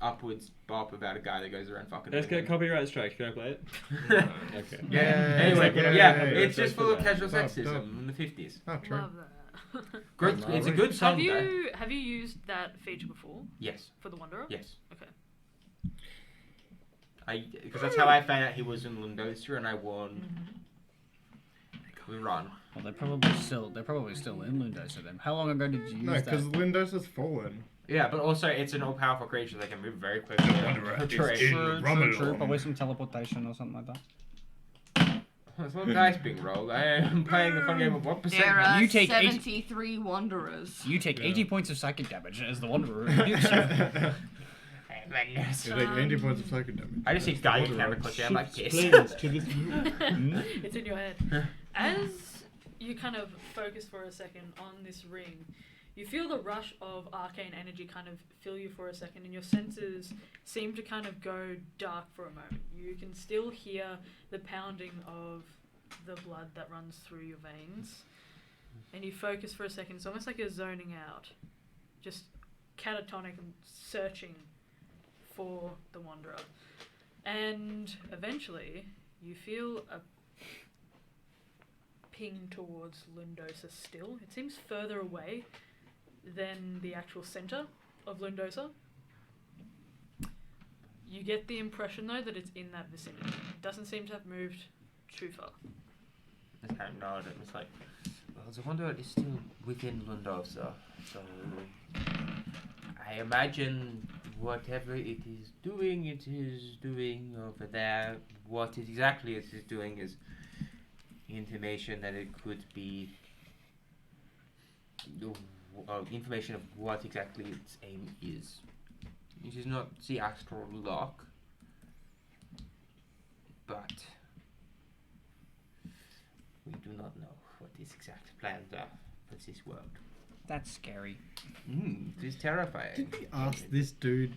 upwards bop about a guy that goes around fucking. Let's get women. copyright strikes. Can I play it? Okay. Yeah. yeah, Anyway, it's yeah, just full of yeah. casual Dub, sexism dub. in the 50s. Oh, true. Love that. Great, it's a good song. Have you used that feature before Yes. for the Wanderer? Yes. Okay. Because that's how I found out he was in Lundosa, and I won. We run. Well, they're probably still in Lundosa then. How long ago did you use No, that? because Lindosa's fallen. Yeah, but also it's an all-powerful creature that can move very quickly. Wanderer is True. in True, Romulan. probably some teleportation or something like that. There's one dice being rolled. I am playing the fun game of what percent. There are You take 73 Wanderers. You take Yeah. 80 points of psychic damage as the Wanderer. You take 80 points of psychic damage. I just see That's guy the in Wanderer. camera click. I'm like, Shifts yes. planes to this room. It's in your head. As you kind of focus for a second on this ring, you feel the rush of arcane energy kind of fill you for a second, and your senses seem to kind of go dark for a moment. You can still hear the pounding of the blood that runs through your veins, and you focus for a second. It's almost like you're zoning out, just catatonic and searching for the Wanderer. And eventually, you feel a ping towards Lundosa still. It seems further away than the actual centre of Lundosa. You get the impression, though, that it's in that vicinity. It doesn't seem to have moved too far. This kind of nod. It was like, well, the Wanderer is still within Lundosa, so I imagine whatever it is doing over there. What it exactly it is doing is information that it could be information of what exactly its aim is. It is not the astral lock, but we do not know what its exact plans are for this world. That's scary. It is terrifying. Did we ask this dude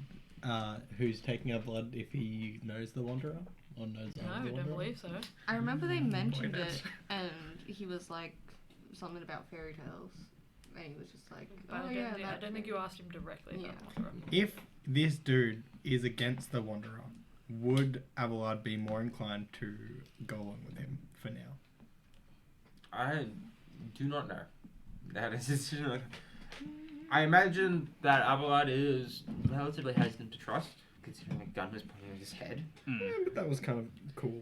who's taking our blood if he knows the Wanderer? Or knows No, of I the don't Wanderer? believe so. I remember they mentioned Boy, it, and he was like something about fairy tales, and he was just like, But "Oh I yeah." don't, think, I that don't think thing." you asked him directly about Yeah. the Wanderer. If this dude is against the Wanderer, would Abelard be more inclined to go along with him for now? I do not know. That is, I imagine that Abelard is relatively hesitant to trust, considering a gun was pointed at his head. Yeah, but that was kind of cool.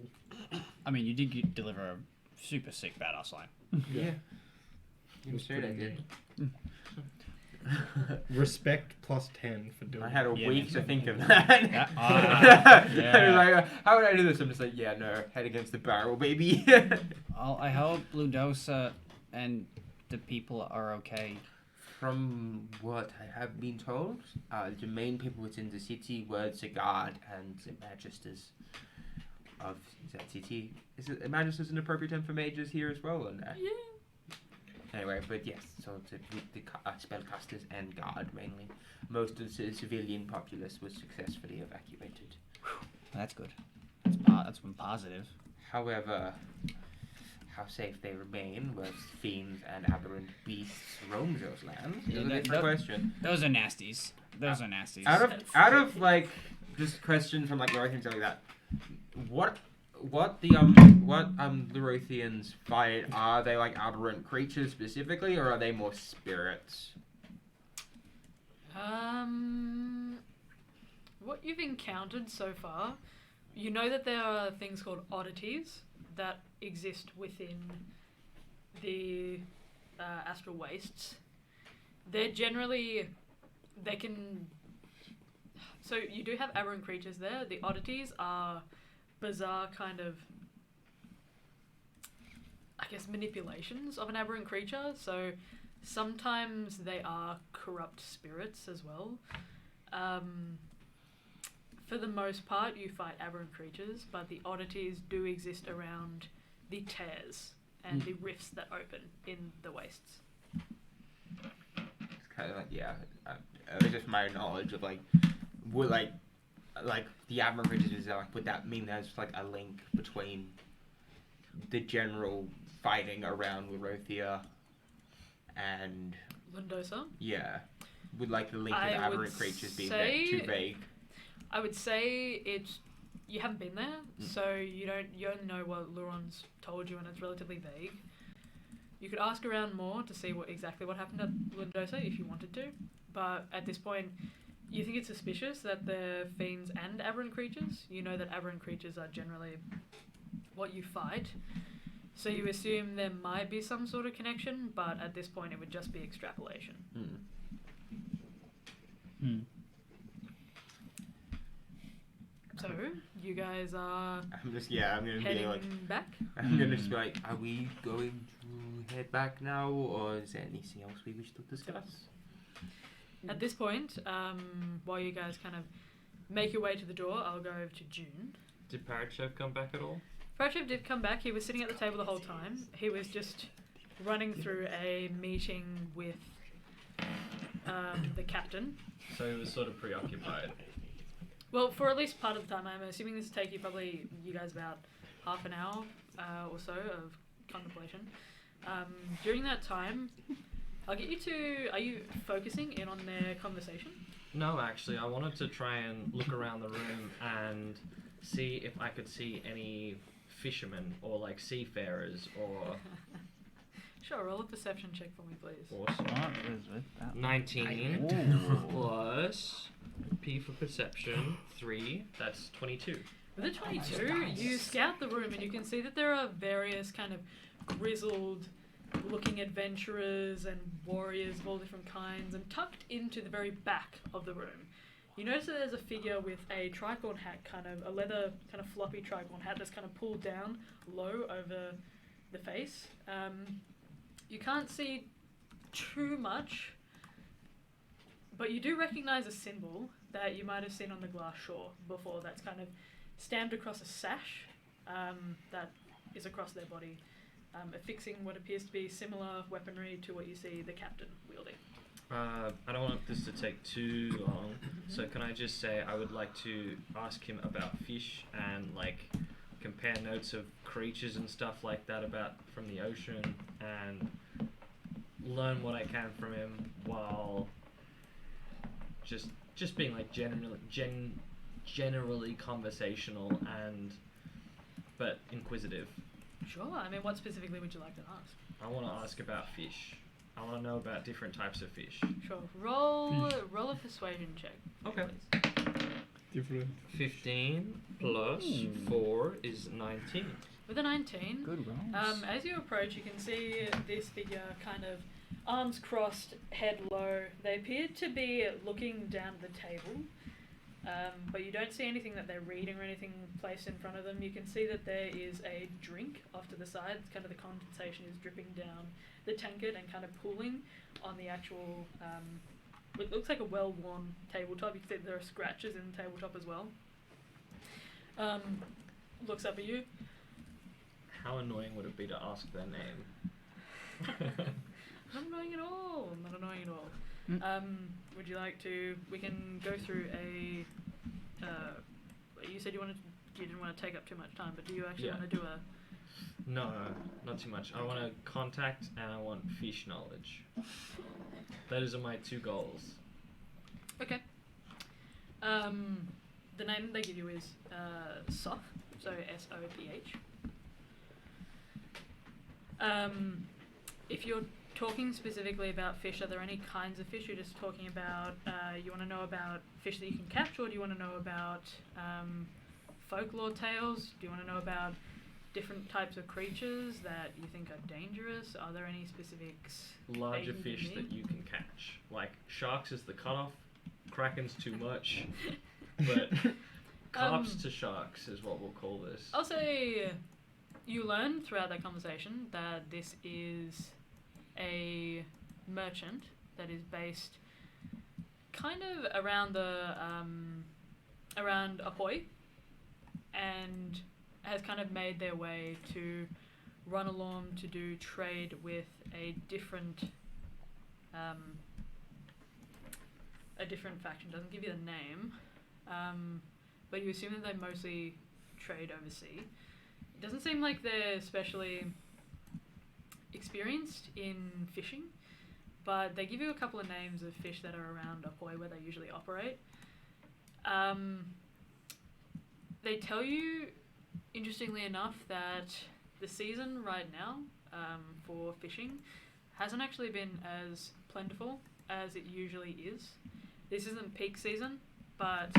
I mean, you did deliver a super sick badass line. Yeah. It was Straight I pretty did. Respect plus 10 for doing I had a Yeah, week makes to sense. think of that. Yeah. I was Yeah. like, how would I do this? I'm just like, yeah, no, head against the barrel, baby. I hope Ludosa and the people are okay. From what I have been told, the main people within the city were the guard and the magisters of that city. Is it magisters an appropriate term for mages here as well, or no? Yeah. Anyway, but yes, so the spellcasters and guard mainly. Most of the civilian populace was successfully evacuated. That's good. That's one positive. However, how safe they remain was fiends and aberrant beasts roam those lands is a different question. Those are nasties. Those are nasties. Out of like just question from like Lorothians like that, what Lorothians fight, are they like aberrant creatures specifically, or are they more spirits? What you've encountered so far, you know that there are things called oddities that exist within the astral wastes. They're generally, they can. So you do have aberrant creatures there. The oddities are bizarre kind of, I guess, manipulations of an aberrant creature. So sometimes they are corrupt spirits as well. For the most part, you fight aberrant creatures, but the oddities do exist around the tears and the rifts that open in the wastes. It's kind of like, yeah, it was just my knowledge of like, would like the aberrant creatures is like, would that mean there's like a link between the general fighting around Lorothia and Lundosa? Yeah, would like the link I of would aberrant creatures being say- too vague? I would say it's, you haven't been there, so you only know what Luron's told you, and it's relatively vague. You could ask around more to see exactly what happened at Lundosa if you wanted to, but at this point, you think it's suspicious that they're fiends and aberrant creatures. You know that aberrant creatures are generally what you fight, so you assume there might be some sort of connection, but at this point it would just be extrapolation. So, you guys are I'm gonna heading be like, back? I'm gonna just be like, are we going to head back now, or is there anything else we wish to discuss? At this point, while you guys kind of make your way to the door, I'll go over to June. Did Parachev come back at all? Parachev did come back. He was sitting at the table the whole time. He was just running through a meeting with the captain. So he was sort of preoccupied. Well, for at least part of the time. I'm assuming this will take you guys about half an hour or so of contemplation. During that time, I'll get you to... Are you focusing in on their conversation? No, actually, I wanted to try and look around the room and see if I could see any fishermen or like seafarers or... Sure, roll a perception check for me, please. Awesome. 19 plus P for perception 3. That's 22. With a 22, you scout the room and you can see that there are various kind of grizzled looking adventurers and warriors of all different kinds, and tucked into the very back of the room, you notice that there's a figure with a tricorn hat, kind of a leather kind of floppy tricorn hat that's kind of pulled down low over the face. You can't see too much, but you do recognize a symbol that you might have seen on the glass shore before, that's kind of stamped across a sash that is across their body, affixing what appears to be similar weaponry to what you see the captain wielding. I don't want this to take too long, so can I just say I would like to ask him about fish and like compare notes of creatures and stuff like that from the ocean, and learn what I can from him while just being like generally conversational but inquisitive. Sure. I mean, what specifically would you like to ask? I want to ask about fish. I want to know about different types of fish. Sure. Roll a persuasion check. Okay. Please. Different. 15 plus 4 is 19. With a 19, Good rolls. as you approach, you can see this figure kind of arms crossed, head low. They appear to be looking down the table, but you don't see anything that they're reading or anything placed in front of them. You can see that there is a drink off to the side. Kind of the condensation is dripping down the tankard and kind of pooling on the actual, it looks like a well-worn tabletop. You can see there are scratches in the tabletop as well. Looks up at you. How annoying would it be to ask their name? Not annoying at all. Not annoying at all. Would you like to? We can go through a. You said you didn't want to take up too much time, but do you actually want to do a? No, not too much. I want to contact and I want fish knowledge. Those are my 2 goals. Okay. The name they give you is Soph, so SOPH. If you're talking specifically about fish, are there any kinds of fish? You're just talking about, you want to know about fish that you can catch, or do you want to know about folklore tales? Do you want to know about different types of creatures that you think are dangerous? Are there any specifics? Larger that you fish need? that you can catch. Like sharks is the cutoff, kraken's too much, but carps to sharks is what we'll call this. I'll say you learn throughout that conversation that this is a merchant that is based kind of around around Ahoy, and has kind of made their way to run along to do trade with a different faction. Doesn't give you the name, but you assume that they mostly trade overseas. It doesn't seem like they're especially experienced in fishing, but they give you a couple of names of fish that are around Ahoy where they usually operate. They tell you, interestingly enough, that the season right now for fishing hasn't actually been as plentiful as it usually is. This isn't peak season, but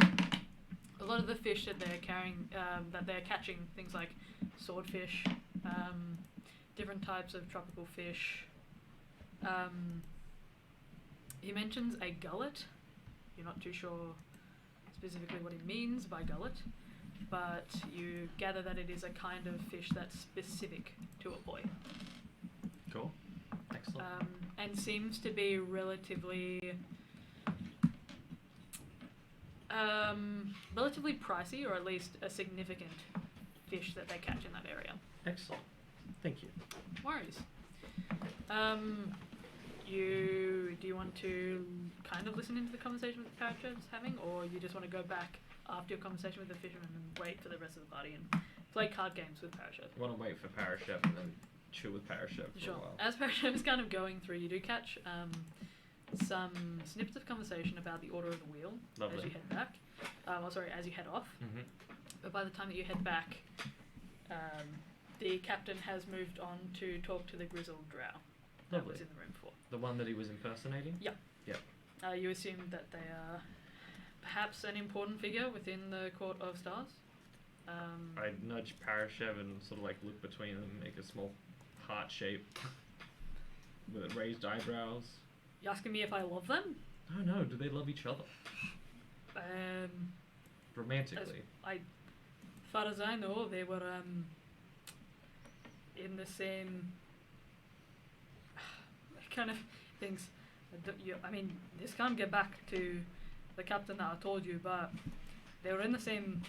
a lot of the fish that they're carrying, that they're catching, things like swordfish, different types of tropical fish. He mentions a gullet. You're not too sure specifically what he means by gullet, but you gather that it is a kind of fish that's specific to Ahoy. Cool. Excellent. And seems to be relatively pricey, or at least a significant fish that they catch in that area. Excellent. Thank you. No worries. Do you want to kind of listen into the conversation with the Parachut's having, or you just want to go back after your conversation with the fisherman and wait for the rest of the party and play card games with Parachute? I want to wait for Parachute and then chill with Parachute for Sure. a while. As Parachute is kind of going through, you do catch some snippets of conversation about the Order of the Wheel Lovely. as you head back. As you head off. Mm-hmm. But by the time that you head back, the captain has moved on to talk to the grizzled drow that Lovely. was in the room before. The one that he was impersonating? You assume that they are perhaps an important figure within the Court of Stars. I'd nudge Parashev and sort of like look between them and make a small heart shape with raised eyebrows. You asking me if I love them? No, do they love each other? Romantically. As far as I know, they were in the same kind of things. I mean, this can't get back to the captain that I told you, but they were in the same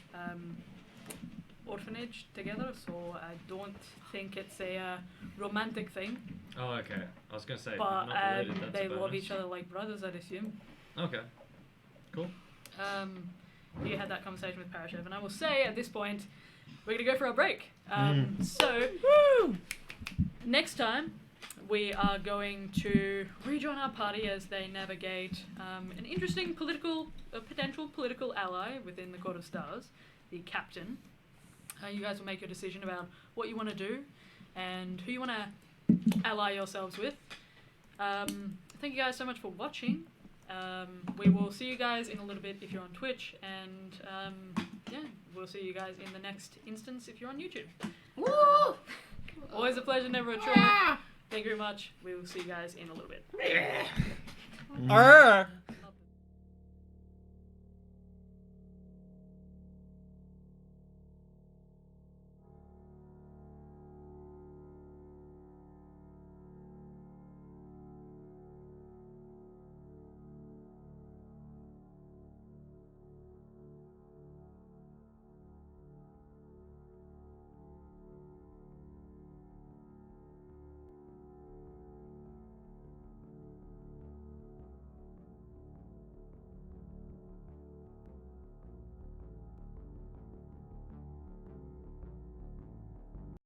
orphanage together, so I don't think it's a romantic thing. Oh, okay. I was going to say, But not related, that's they a love bonus. each other like brothers, I'd assume. Okay. Cool. You had that conversation with Parashev, and I will say at this point, we're going to go for a break. So, next time, we are going to rejoin our party as they navigate an interesting potential political ally within the Court of Stars, the captain. You guys will make a decision about what you want to do and who you want to ally yourselves with. Thank you guys so much for watching. We will see you guys in a little bit if you're on Twitch, and yeah, we'll see you guys in the next instance if you're on YouTube. Woo! Always a pleasure, never a chore. Thank you very much. We will see you guys in a little bit.